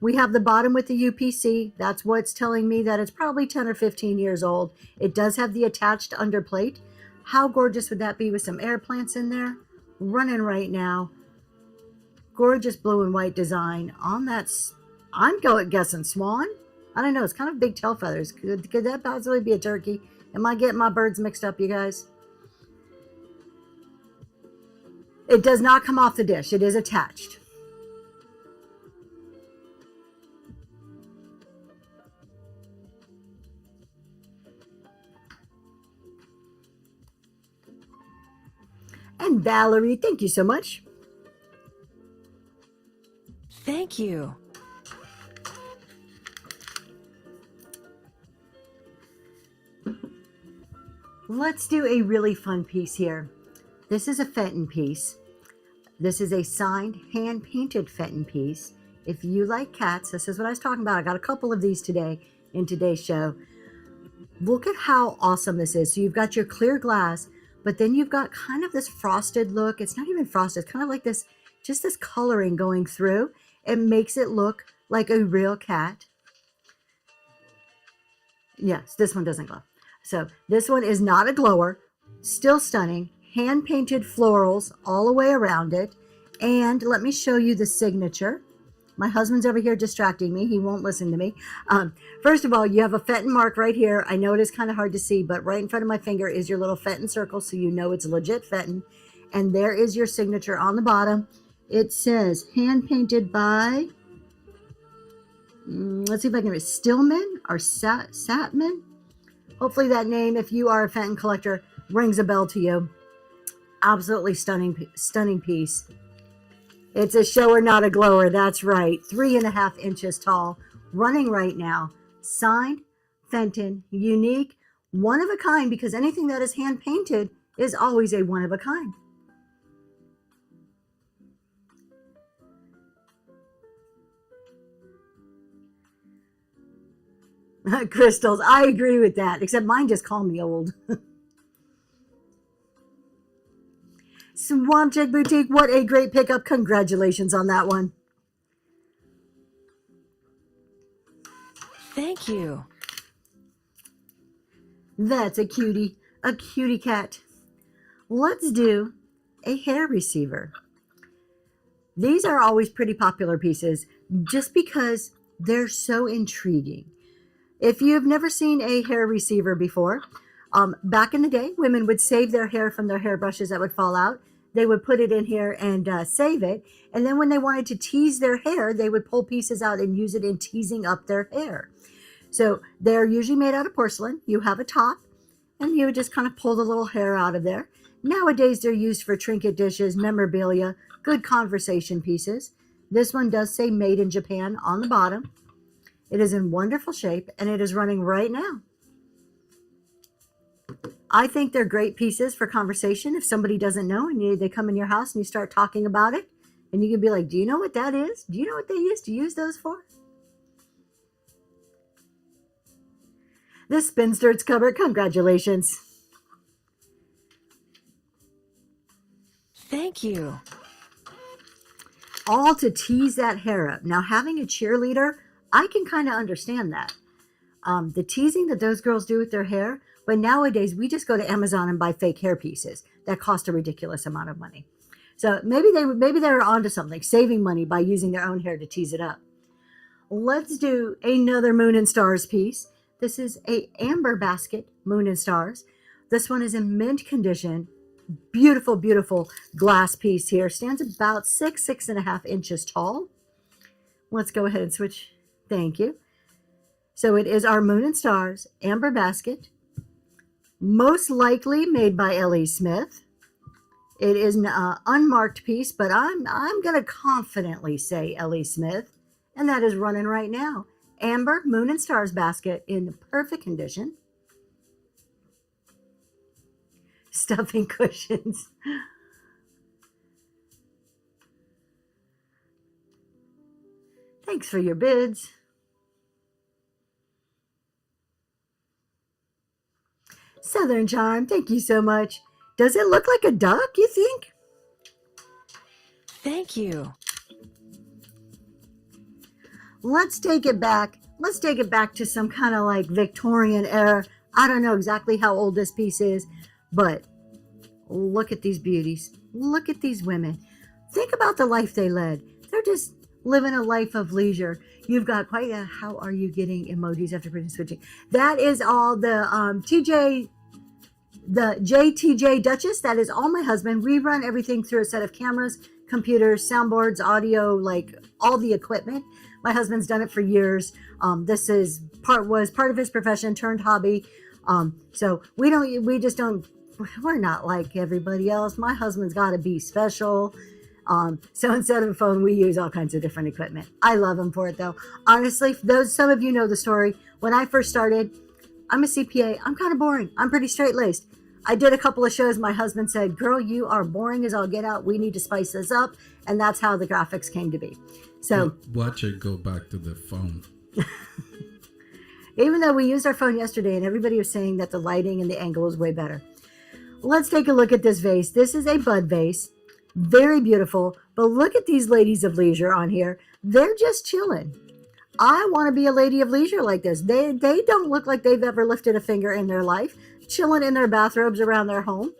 We have the bottom with the UPC. That's what's telling me that it's probably 10 or 15 years old. It does have the attached underplate. How gorgeous would that be with some air plants in there? Running right now. Gorgeous blue and white design on that. I'm guessing swan. I don't know. It's kind of big tail feathers. Could that possibly be a turkey? Am I getting my birds mixed up, you guys? It does not come off the dish. It is attached. And And Valerie, thank you so much. Thank you. Let's do a really fun piece here. This is a Fenton piece. This is a signed, hand-painted Fenton piece. If you like cats, this is what I was talking about. I got a couple of these today in today's show. Look at how awesome this is. So you've got your clear glass, but then you've got kind of this frosted look. It's not even frosted. It's kind of like this, just this coloring going through. It makes it look like a real cat. Yes, this one doesn't glow. So this one is not a glower. Still stunning. Hand-painted florals all the way around it. And let me show you the signature. My husband's over here distracting me. He won't listen to me. First of all, you have a Fenton mark right here. I know it is kind of hard to see, but right in front of my finger is your little Fenton circle, so you know it's legit Fenton. And there is your signature on the bottom. It says hand-painted by, let's see if I can read, Stillman or Satman. Hopefully that name, if you are a Fenton collector, rings a bell to you. Absolutely stunning piece. It's a shower, not a glower. That's right. 3.5 inches tall. Running right now. Signed, Fenton, unique, one of a kind, because anything that is hand painted is always a one of a kind. Crystals, I agree with that, except mine just call me old. Swamp Chick Boutique, what a great pickup. Congratulations on that one. Thank you. That's a cutie cat. Let's do a hair receiver. These are always pretty popular pieces just because they're so intriguing. If you've never seen a hair receiver before, back in the day, women would save their hair from their hairbrushes that would fall out. They would put it in here and save it. And then when they wanted to tease their hair, they would pull pieces out and use it in teasing up their hair. So they're usually made out of porcelain. You have a top, and you would just kind of pull the little hair out of there. Nowadays, they're used for trinket dishes, memorabilia, good conversation pieces. This one does say made in Japan on the bottom. It is in wonderful shape, and it is running right now. I think they're great pieces for conversation. If somebody doesn't know and they come in your house and you start talking about it, and you can be like, do you know what that is? Do you know what they used to use those for? This Spinster's cover, congratulations. Thank you. All to tease that hair up. Now, having a cheerleader, I can kind of understand that. The teasing that those girls do with their hair, but nowadays we just go to Amazon and buy fake hair pieces that cost a ridiculous amount of money. So maybe they're onto something, saving money by using their own hair to tease it up. Let's do another Moon and Stars piece. This is a amber basket Moon and Stars. This one is in mint condition. Beautiful, beautiful glass piece here. Stands about 6.5 inches tall. Let's go ahead and switch. Thank you. So it is our Moon and Stars amber basket. Most likely made by L.E. Smith. It is an unmarked piece, but I'm going to confidently say L.E. Smith. And that is running right now. Amber Moon and Stars basket in perfect condition. Stuffing cushions. Thanks for your bids. Southern Charm, thank you so much. Does it look like a duck, you think? Thank you. Let's take it back. Let's take it back to some kind of like Victorian era. I don't know exactly how old this piece is, but look at these beauties. Look at these women. Think about the life they led. They're just living a life of leisure. You've got quite a, how are you getting emojis after printing switching? That is all the JTJ Duchess. That is all my husband. We run everything through a set of cameras, computers, soundboards, audio, like all the equipment. My husband's done it for years. This was part of his profession turned hobby. So we just don't we're not like everybody else. My husband's got to be special. So instead of a phone, we use all kinds of different equipment. I love him for it, though. Honestly, some of you know the story. When I first started, I'm a CPA. I'm kind of boring. I'm pretty straight-laced. I did a couple of shows. My husband said, "Girl, you are boring as all get out. We need to spice this up." And that's how the graphics came to be. So watch it go back to the phone. even though we used our phone yesterday and everybody was saying that the lighting and the angle was way better. Let's take a look at this vase. This is a bud vase. Very beautiful. But look at these ladies of leisure on here. They're just chilling. I want to be a lady of leisure like this. They don't look like they've ever lifted a finger in their life. Chilling in their bathrobes around their home.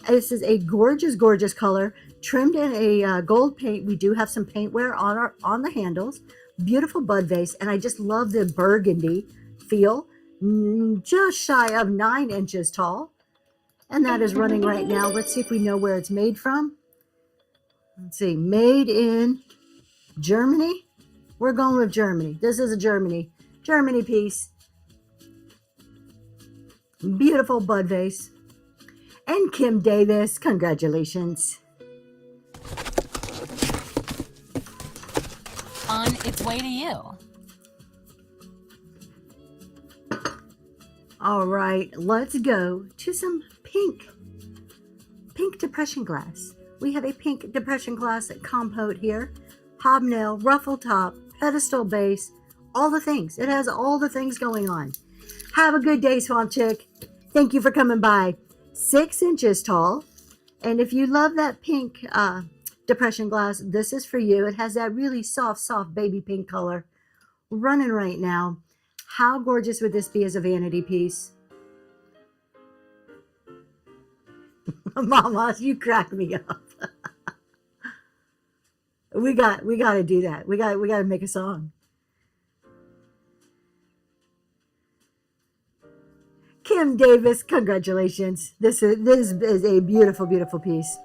This is a gorgeous, gorgeous color. Trimmed in a gold paint. We do have some paintware on the handles. Beautiful bud vase. And I just love the burgundy feel. Just shy of 9 inches tall. And that is running right now. Let's see if we know where it's made from. Let's see. Made in Germany. We're going with Germany. This is a Germany piece. Beautiful bud vase. And Kim Davis, congratulations. On its way to you. All right, let's go to some pink depression glass. We have a pink depression glass at Compote here. Hobnail, ruffle top, pedestal base, all the things. It has all the things going on. Have a good day, Swamp Chick. Thank you for coming by. 6 inches tall. And if you love that pink depression glass, this is for you. It has that really soft baby pink color. Running right now. How gorgeous would this be as a vanity piece? Mama, you crack me up. we got to do that. We got to make a song. Kim Davis, congratulations. This is a beautiful, beautiful piece.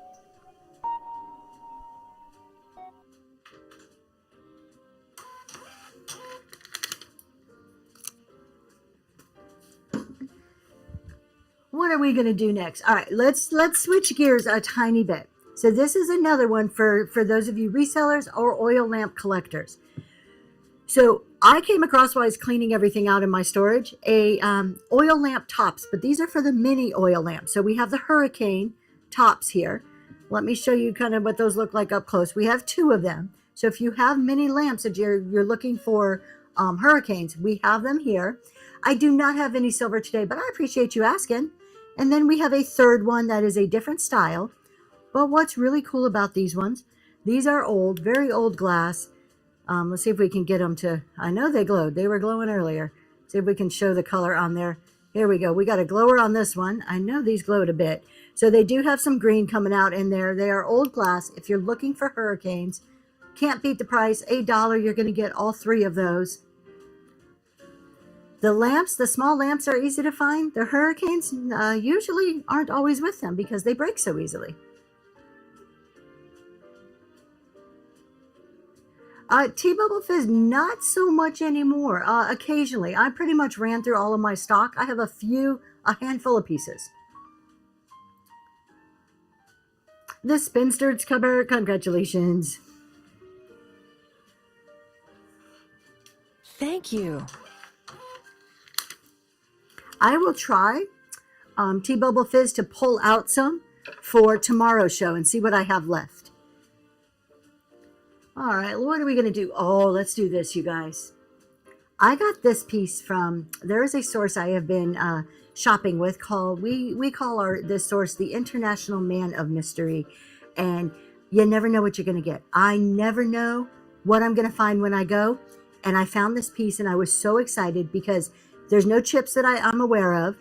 What are we going to do next? All right, let's switch gears a tiny bit. So this is another one for those of you resellers or oil lamp collectors. So I came across while I was cleaning everything out in my storage, oil lamp tops, but these are for the mini oil lamps. So we have the Hurricane tops here. Let me show you kind of what those look like up close. We have 2 of them. So if you have mini lamps that you're looking for Hurricanes, we have them here. I do not have any silver today, but I appreciate you asking. And then we have a third one that is a different style. But what's really cool about these ones, these are old, very old glass. Let's see if we can get them to, I know they glowed. They were glowing earlier. See if we can show the color on there. Here we go. We got a glower on this one. I know these glowed a bit. So they do have some green coming out in there. They are old glass. If you're looking for Hurricanes, can't beat the price. $1, you're going to get all 3 of those. The lamps, the small lamps are easy to find. The Hurricanes usually aren't always with them because they break so easily. T-Bubble Fizz, not so much anymore. Occasionally. I pretty much ran through all of my stock. I have a handful of pieces. The Spinster's cover, congratulations. Thank you. I will try T-Bubble Fizz to pull out some for tomorrow's show and see what I have left. All right, what are we going to do? Oh, let's do this, you guys. I got this piece from, there is a source I have been shopping with called, we call this source the International Man of Mystery. And you never know what you're going to get. I never know what I'm going to find when I go. And I found this piece and I was so excited because there's no chips that I'm aware of.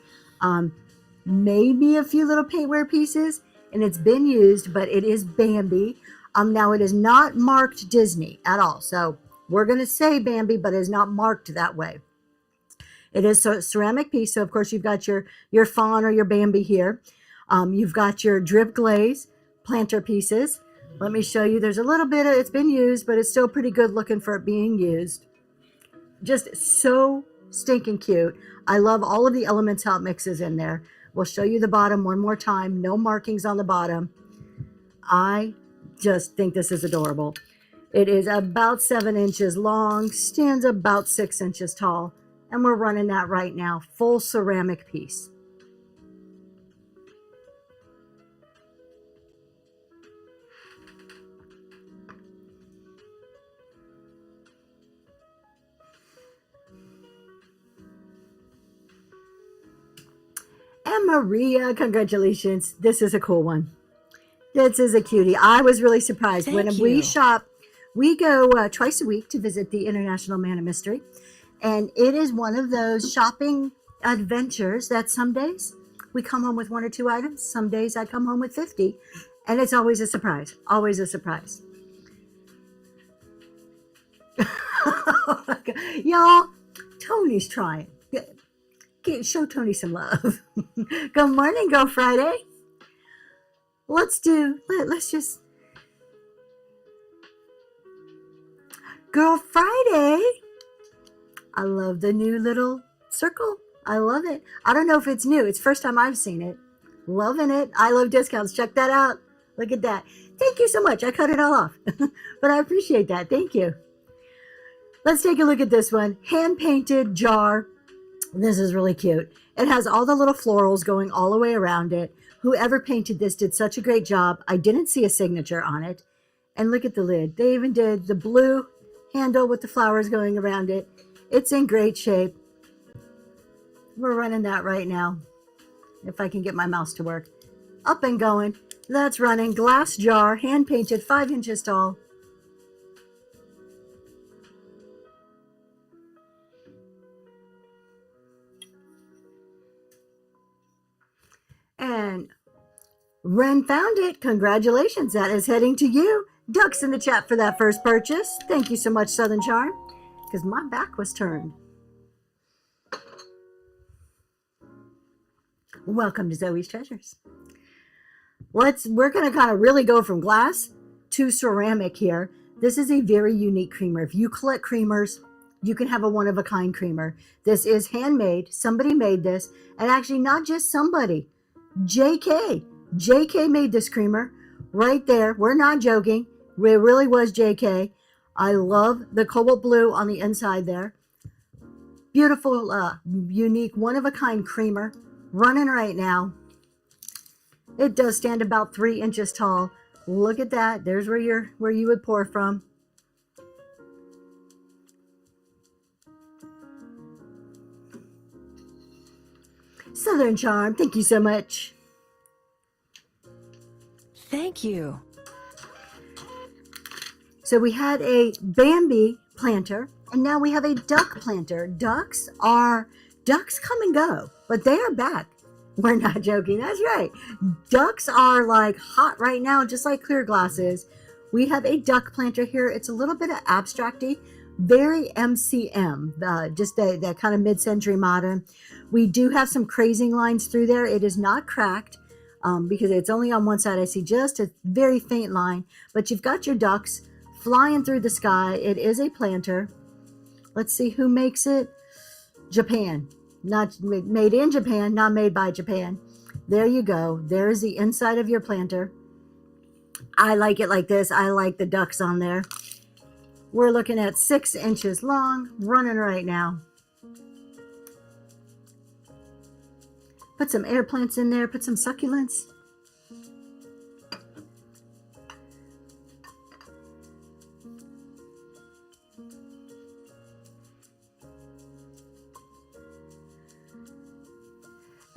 Maybe a few little paintware pieces, and it's been used, but it is Bambi. Now it is not marked Disney at all. So we're going to say Bambi, but it is not marked that way. It is a ceramic piece. So of course you've got your fawn or your Bambi here. You've got your drip glaze planter pieces. Let me show you. There's a little bit of, it's been used, but it's still pretty good looking for it being used. Just so stinking cute. I love all of the elements, how it mixes in there. We'll show you the bottom one more time. No markings on the bottom. I just think this is adorable. It is about 7 inches long, stands about 6 inches tall, and we're running that right now. Full ceramic piece. And Maria, congratulations. This is a cool one. This is a cutie. I was really surprised. Thank When we you. shop, we go twice a week to visit the International Man of Mystery. And it is one of those shopping adventures that some days we come home with 1 or 2 items. Some days I come home with 50. And it's always a surprise. Always a surprise. Y'all, Tony's trying. Show Tony some love. Good morning, Girl Friday. Let's just Girl Friday. I love the new little circle. I love it. I don't know if it's new. It's first time I've seen it. Loving it. I love discounts. Check that out. Look at that. Thank you so much. I cut it all off, but I appreciate that. Thank you. Let's take a look at this one. Hand painted jar. This is really cute. It has all the little florals going all the way around it. Whoever painted this did such a great job. I didn't see a signature on it. And look at the lid. They even did the blue handle with the flowers going around it. It's in great shape. We're running that right now. If I can get my mouse to work. Up and going. That's running. Glass jar, hand painted, 5 inches tall. And Ren found it. Congratulations. That is heading to you. Ducks in the chat for that first purchase. Thank you so much, Southern Charm, because my back was turned. Welcome to Zoe's Treasures. We're going to kind of really go from glass to ceramic here. This is a very unique creamer. If you collect creamers, you can have a one-of-a-kind creamer. This is handmade. Somebody made this. And actually, not just somebody. JK. JK made this creamer right there. We're not joking. It really was JK. I love the cobalt blue on the inside there. Beautiful, unique, one-of-a-kind creamer. Running right now. It does stand about 3 inches tall. Look at that. There's where you would pour from. Southern Charm, thank you so much. Thank you. So we had a Bambi planter, and now we have a duck planter. Ducks come and go, but they are back. We're not joking. That's right. Ducks are like hot right now, just like clear glass is. We have a duck planter here. It's a little bit of abstracty, very MCM, just that kind of mid-century modern. We do have some crazing lines through there. It is not cracked because it's only on one side. I see just a very faint line, but you've got your ducks flying through the sky. It is a planter. Let's see who makes it. Japan. Not made in Japan, not made by Japan. There you go. There is the inside of your planter. I like it like this. I like the ducks on there. We're looking at 6 inches long, running right now. Put some air plants in there. Put some succulents.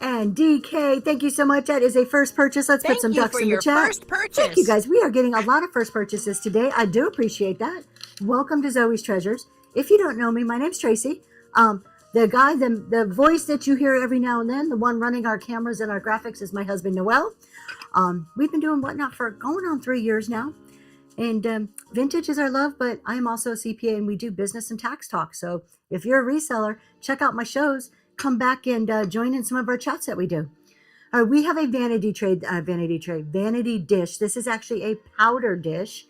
And DK, thank you so much. That is a first purchase. Let's put some ducks in the chat. Thank you for your first purchase. Thank you guys. We are getting a lot of first purchases today. I do appreciate that. Welcome to Zoe's Treasures. If you don't know me, my name's Tracy. The guy, the voice that you hear every now and then, the one running our cameras and our graphics is my husband, Noel. We've been doing Whatnot for going on 3 years now. And vintage is our love, but I am also a CPA and we do business and tax talk. So if you're a reseller, check out my shows. Come back and join in some of our chats that we do. We have a vanity dish. This is actually a powder dish,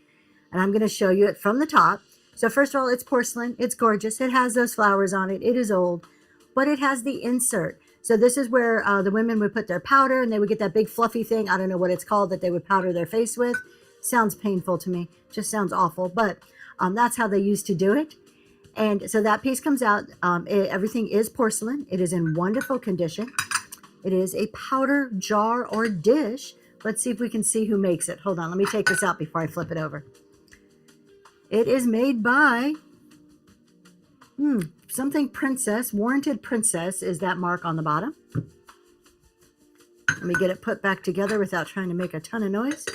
and I'm going to show you it from the top. So first of all, it's porcelain. It's gorgeous. It has those flowers on it. It is old, but it has the insert. So this is where the women would put their powder and they would get that big fluffy thing. I don't know what it's called that they would powder their face with. Sounds painful to me. Just sounds awful. But that's how they used to do it. And so that piece comes out. Everything is porcelain. It is in wonderful condition. It is a powder jar or dish. Let's see if we can see who makes it. Hold on. Let me take this out before I flip it over. It is made by something Princess. Warranted Princess is that mark on the bottom. Let me get it put back together without trying to make a ton of noise.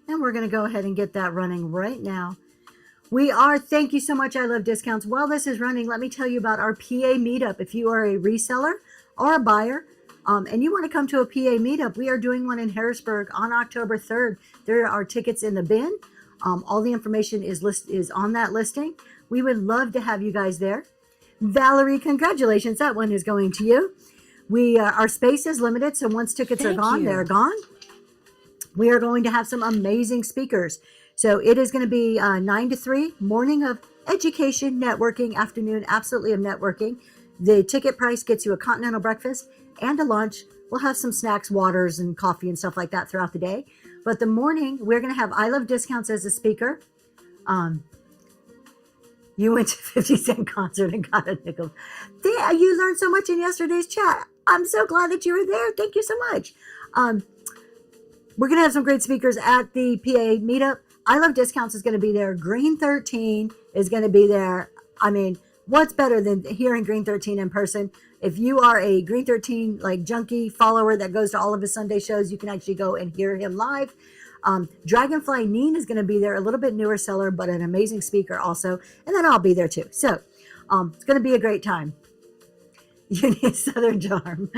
And we're going to go ahead and get that running right now. Thank you so much, I Love Discounts. While this is running, let me tell you about our PA meetup. If you are a reseller or a buyer, and you want to come to a PA meetup, we are doing one in Harrisburg on October 3rd. There are tickets in the bin. All the information is on that listing. We would love to have you guys there. Valerie, congratulations. That one is going to you. Our space is limited, so once tickets are gone, they're gone. We are going to have some amazing speakers. So it is going to be 9 to 3, morning of education, networking, afternoon, absolutely of networking. The ticket price gets you a continental breakfast and a lunch. We'll have some snacks, waters, and coffee and stuff like that throughout the day. But the morning, we're going to have I Love Discounts as a speaker. You went to 50 Cent concert and got a nickel. You learned so much in yesterday's chat. I'm so glad that you were there. Thank you so much. We're going to have some great speakers at the PA meetup. I Love Discounts is going to be there. Green 13 is going to be there. I mean, what's better than hearing Green 13 in person? If you are a Green 13 like junkie follower that goes to all of his Sunday shows, you can actually go and hear him live. Dragonfly Neen is going to be there, a little bit newer seller, but an amazing speaker also. And then I'll be there too. So it's going to be a great time. You need a Southern charm.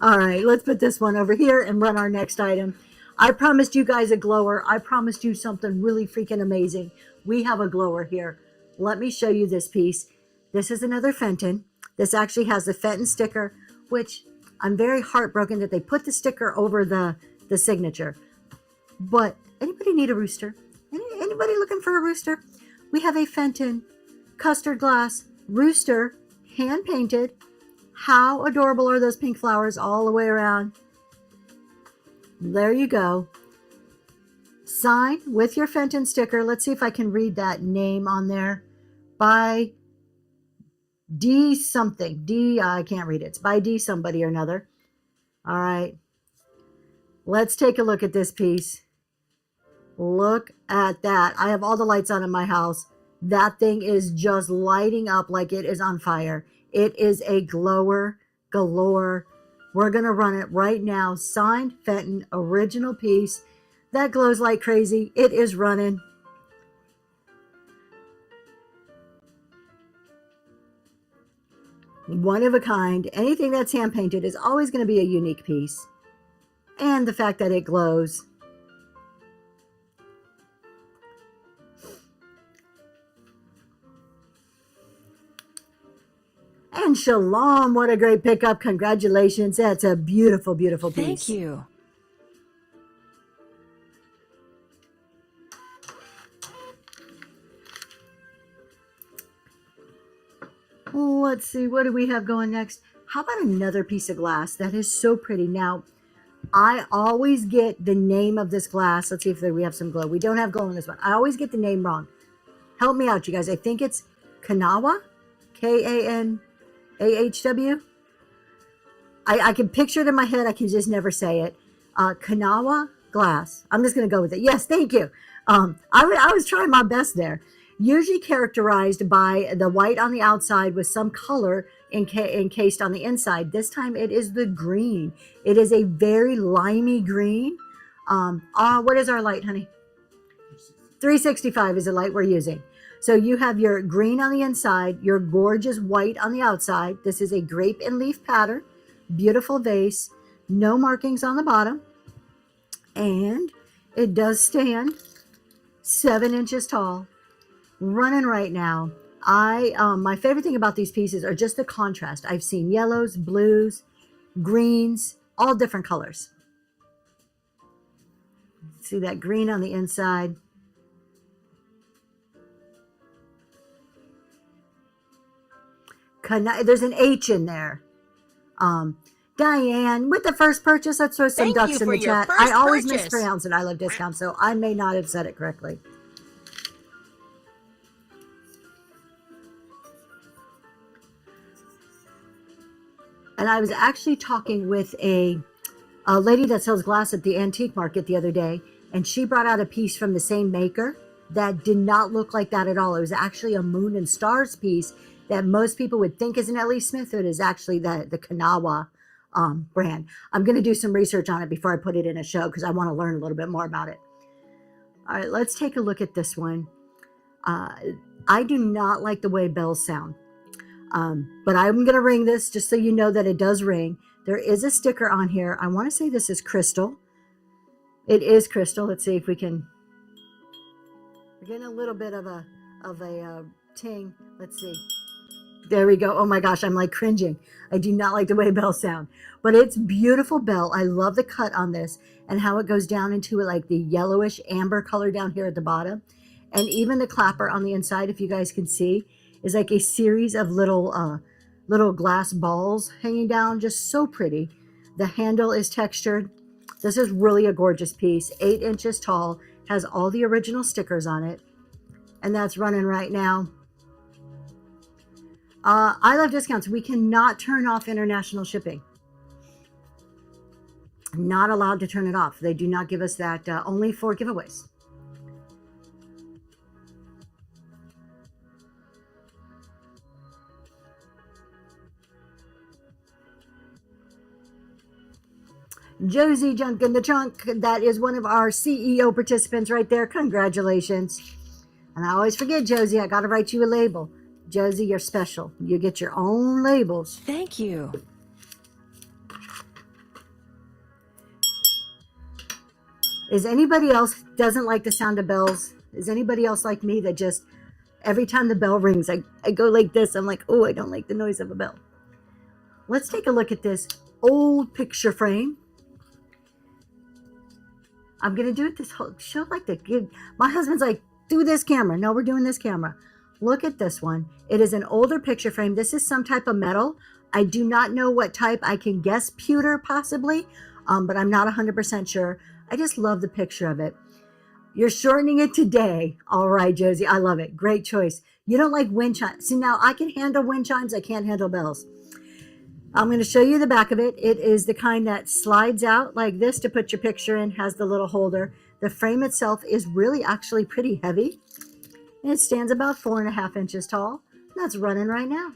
All right, let's put this one over here and run our next item. I promised you guys a glower. I promised you something really freaking amazing. We have a glower here. Let me show you this piece. This is another Fenton. This actually has the Fenton sticker, which I'm very heartbroken that they put the sticker over the signature. But anybody need a rooster? Anybody looking for a rooster? We have a Fenton custard glass rooster, hand painted. How adorable are those pink flowers all the way around? There you go. Sign with your Fenton sticker. Let's see if I can read that name on there. By D something. I can't read it. It's by D somebody or another. All right. Let's take a look at this piece. Look at that. I have all the lights on in my house. That thing is just lighting up like it is on fire. It is a glower galore. We're going to run it right now. Signed Fenton, original piece. That glows like crazy. It is running. One of a kind. Anything that's hand painted is always going to be a unique piece. And the fact that it glows. And Shalom, what a great pickup. Congratulations. That's a beautiful, beautiful piece. Thank you. Let's see, what do we have going next? How about another piece of glass that is so pretty? Now, I always get the name of this glass. Let's see if we have some glow. We don't have glow in this one. I always get the name wrong. Help me out, you guys. I think it's Kanawa, Kanahw. I can picture it in my head. I can just never say it. Kanawa glass. I'm just going to go with it. Yes, thank you. I was trying my best there. Usually characterized by the white on the outside with some color encased on the inside. This time it is the green. It is a very limey green. What is our light, honey? 365 is the light we're using. So you have your green on the inside, your gorgeous white on the outside. This is a grape and leaf pattern. Beautiful vase. No markings on the bottom. And it does stand 7 inches tall. Running right now. My favorite thing about these pieces are just the contrast. I've seen yellows, blues, greens, all different colors. See that green on the inside. There's an H in there. Diane, with the first purchase, let's throw some Thank ducks you in for the your chat. first I always purchase. mispronounce it. I love discounts, so I may not have said it correctly. And I was actually talking with a lady that sells glass at the antique market the other day, and she brought out a piece from the same maker that did not look like that at all. It was actually a Moon and Stars piece that most people would think is an L.E. Smith. It is actually the Kanawa brand. I'm going to do some research on it before I put it in a show because I want to learn a little bit more about it. All right, let's take a look at this one. I do not like the way bells sound, but I'm going to ring this just so you know that it does ring. There is a sticker on here. I want to say this is crystal. It is crystal. Let's see if we can. We're getting a little bit of a ting. Let's see. There we go. Oh my gosh, I'm like cringing. I do not like the way bells sound, but it's beautiful bell. I love the cut on this and how it goes down into it, like the yellowish amber color down here at the bottom. And even the clapper on the inside, if you guys can see, is like a series of little glass balls hanging down. Just so pretty. The handle is textured. This is really a gorgeous piece. 8 inches tall. Has all the original stickers on it. And that's running right now. I love discounts. We cannot turn off international shipping. Not allowed to turn it off. They do not give us that, only for giveaways. Josie Junk in the Trunk, that is one of our CEO participants right there. Congratulations. And I always forget, Josie, I got to write you a label. Josie, you're special. You get your own labels. Thank you. Is anybody else doesn't like the sound of bells? Is anybody else like me that just, every time the bell rings, I go like this. I'm like, oh, I don't like the noise of a bell. Let's take a look at this old picture frame. I'm going to do it this whole show like that. My husband's like, do this camera. No, we're doing this camera. Look at this one. It is an older picture frame. This is some type of metal. I do not know what type. I can guess pewter possibly, but I'm not 100% sure. I just love the picture of it. You're shortening it today. All right, Josie. I love it. Great choice. You don't like wind chimes. See, now I can handle wind chimes. I can't handle bells. I'm going to show you the back of it. It is the kind that slides out like this to put your picture in, has the little holder. The frame itself is really actually pretty heavy. And it stands about 4.5 inches tall. That's running right now.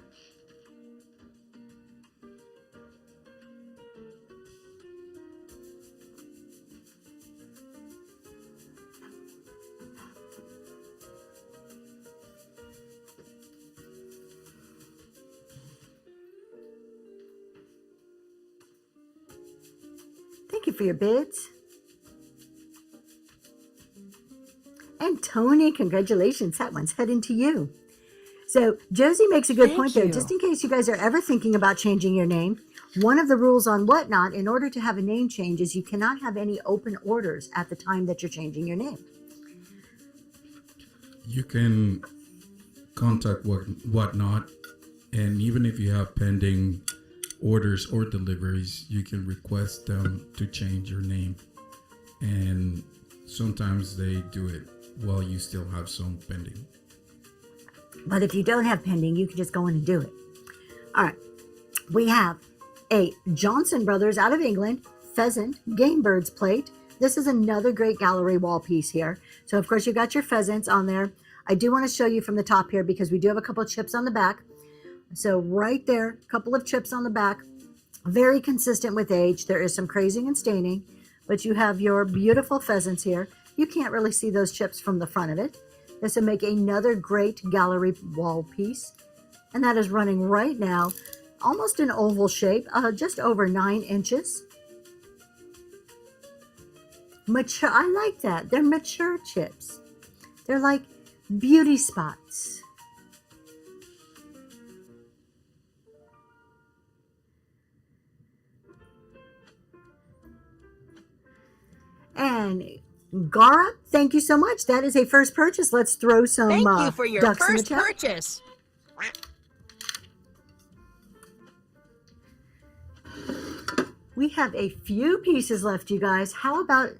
Thank you for your bids. And Tony, congratulations. That one's heading to you. So Josie makes a good Thank point there. you. Just in case you guys are ever thinking about changing your name, one of the rules on Whatnot, in order to have a name change, is you cannot have any open orders at the time that you're changing your name. You can contact Whatnot, and even if you have pending orders or deliveries, you can request them to change your name. And sometimes they do it while you still have some pending. But if you don't have pending, you can just go in and do it. All right. We have a Johnson Brothers out of England pheasant game birds plate. This is another great gallery wall piece here. So, of course, you got your pheasants on there. I do want to show you from the top here because we do have a couple of chips on the back. So right there, a couple of chips on the back. Very consistent with age. There is some crazing and staining, but you have your beautiful pheasants here. You can't really see those chips from the front of it. This will make another great gallery wall piece. And that is running right now, almost an oval shape, just over 9 inches. Mature, I like that. They're mature chips. They're like beauty spots. And Gara, thank you so much. That is a first purchase. Let's throw some Thank you for your ducks in the first chat. We have a few pieces left, you guys. How about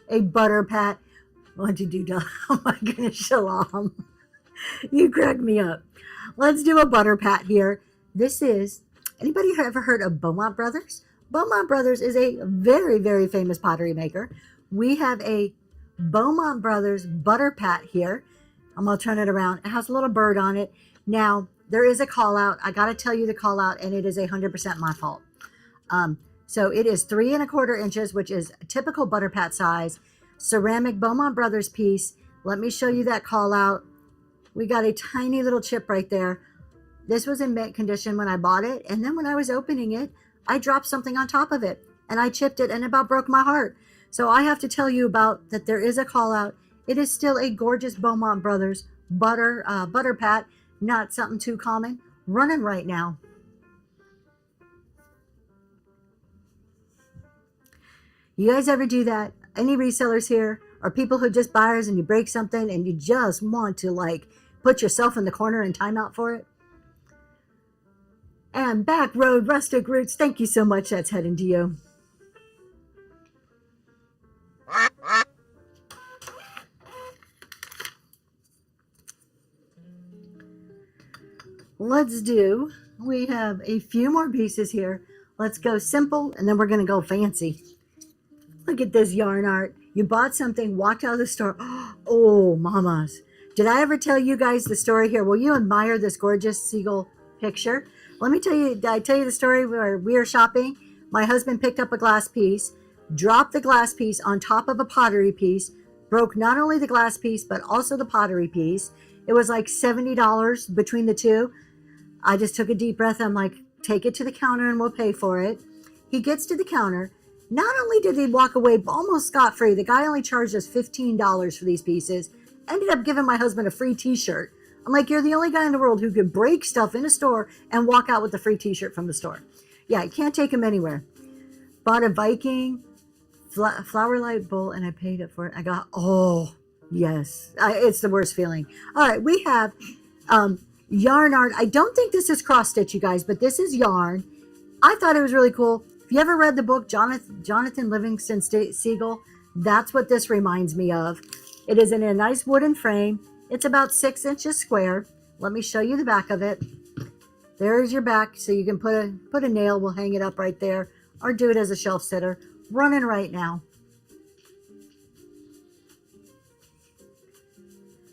a butter pat? What'd you do, Don? Oh my goodness, Shalom. You crack me up. Let's do a butter pat here. This is, anybody ever heard of Beaumont Brothers? Beaumont Brothers is a very, very famous pottery maker. We have a Beaumont Brothers butter pat here. I'm going to turn it around. It has a little bird on it. Now, there is a call out. I got to tell you the call out, and it is 100% my fault. So it is 3¼ inches, which is a typical butter pat size. Ceramic Beaumont Brothers piece. Let me show you that call out. We got a tiny little chip right there. This was in mint condition when I bought it. And then when I was opening it, I dropped something on top of it and I chipped it and it about broke my heart. So I have to tell you about that there is a call out. It is still a gorgeous Beaumont Brothers butter pat. Not something too common. Running right now. You guys ever do that? Any resellers here or people who just buyers and you break something and you just want to like put yourself in the corner and time out for it? And Back Road Rustic Roots, thank you so much. That's heading to you. We have a few more pieces here. Let's go simple and then we're going to go fancy. Look at this yarn art. You bought something, walked out of the store. Oh, mamas. Did I ever tell you guys the story here? Will you admire this gorgeous seagull picture? Let me tell you, did I tell you the story where we were shopping? My husband picked up a glass piece, dropped the glass piece on top of a pottery piece, broke not only the glass piece, but also the pottery piece. It was like $70 between the two. I just took a deep breath. I'm like, take it to the counter and we'll pay for it. He gets to the counter. Not only did he walk away almost scot-free, the guy only charged us $15 for these pieces, ended up giving my husband a free t-shirt. I'm like, you're the only guy in the world who could break stuff in a store and walk out with a free t-shirt from the store. Yeah, you can't take him anywhere. Bought a Viking flower light bowl and I paid it for it. I got, oh, yes. It's the worst feeling. All right, we have yarn art. I don't think this is cross stitch, you guys, but this is yarn. I thought it was really cool. If you ever read the book Jonathan Livingston Seagull, that's what this reminds me of. It is in a nice wooden frame. It's about 6 inches square. Let me show you the back of it. There's your back, so you can put a nail. We'll hang it up right there, or do it as a shelf sitter. Running right now.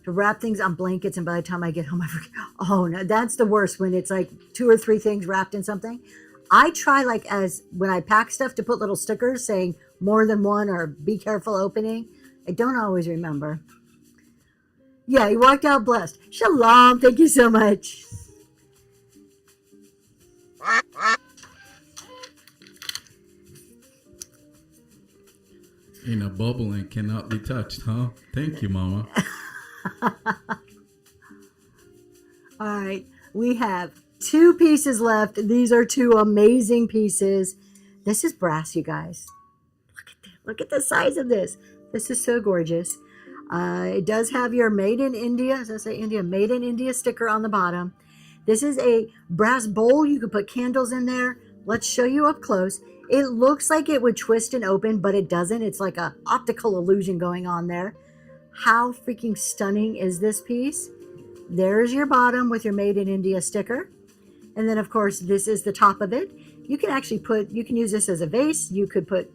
To wrap things on blankets, and by the time I get home, I forget. Oh no, that's the worst when it's like 2 or 3 things wrapped in something. I try when I pack stuff to put little stickers saying more than one or be careful opening. I don't always remember. Yeah, he walked out blessed. Shalom, thank you so much. In a bubble and cannot be touched, huh? Thank you, Mama. All right, we have 2 pieces left. These are 2 amazing pieces. This is brass, you guys. Look at the size of this. This is so gorgeous. It does have your Made in India, as I say India, Made in India sticker on the bottom. This is a brass bowl. You can put candles in there. Let's show you up close. It looks like it would twist and open, but it doesn't. It's like an optical illusion going on there. How freaking stunning is this piece? There's your bottom with your Made in India sticker. And then, of course, this is the top of it. You can actually you can use this as a vase. You could put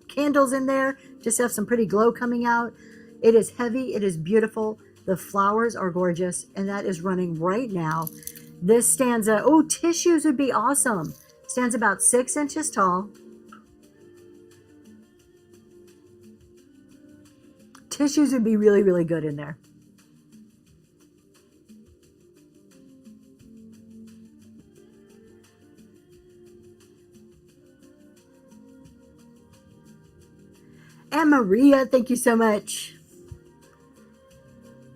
candles in there. Just have some pretty glow coming out. It is heavy. It is beautiful. The flowers are gorgeous. And that is running right now. This stanza, tissues would be awesome. Stands about 6 inches tall. Tissues would be really, really good in there. And Maria, thank you so much.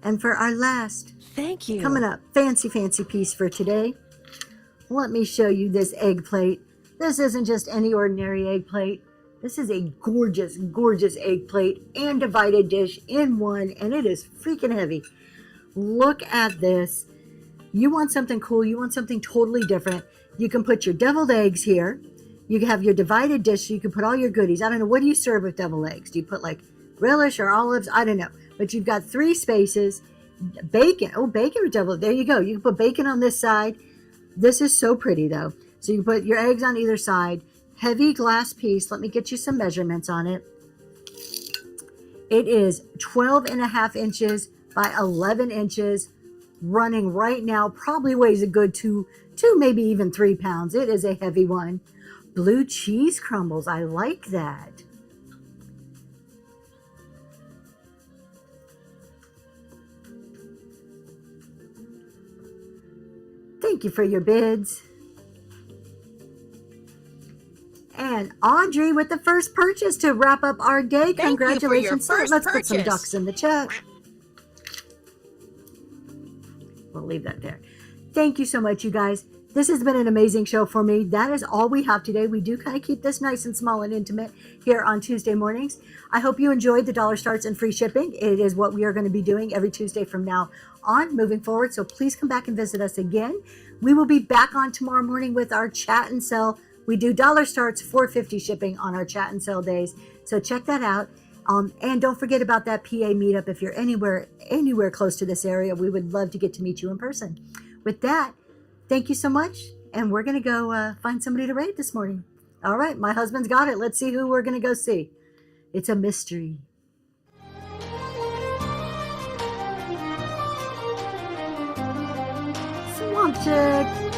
And for our last, Thank you. coming up, fancy piece for today. Let me show you this egg plate. This isn't just any ordinary egg plate. This is a gorgeous, gorgeous egg plate and divided dish in one, and it is freaking heavy. Look at this. You want something cool. You want something totally different. You can put your deviled eggs here. You have your divided dish so you can put all your goodies. I don't know, what do you serve with deviled eggs? Do you put like relish or olives? I don't know. But you've got 3 spaces. Bacon. Oh, bacon with deviled. There you go. You can put bacon on this side. This is so pretty though. So you put your eggs on either side. Heavy glass piece. Let me get you some measurements on it. It is 12.5 inches by 11 inches. Running right now. Probably weighs a good 2, maybe even 3 pounds. It is a heavy one. Blue cheese crumbles. I like that. Thank you for your bids. And Audrey with the first purchase to wrap up our day. Thank you for your Congratulations. So first let's put some purchase. ducks in the check. We'll leave that there. Thank you so much, you guys. This has been an amazing show for me. That is all we have today. We do kind of keep this nice and small and intimate here on Tuesday mornings. I hope you enjoyed the Dollar Starts and free shipping. It is what we are going to be doing every Tuesday from now on moving forward. So please come back and visit us again. We will be back on tomorrow morning with our chat and sell. We do Dollar Starts $4.50 shipping on our chat and sell days. So check that out. And don't forget about that PA meetup. If you're anywhere close to this area, we would love to get to meet you in person. With that, thank you so much. And we're going to go find somebody to rate this morning. All right. My husband's got it. Let's see who we're going to go see. It's a mystery. Swamp Chick.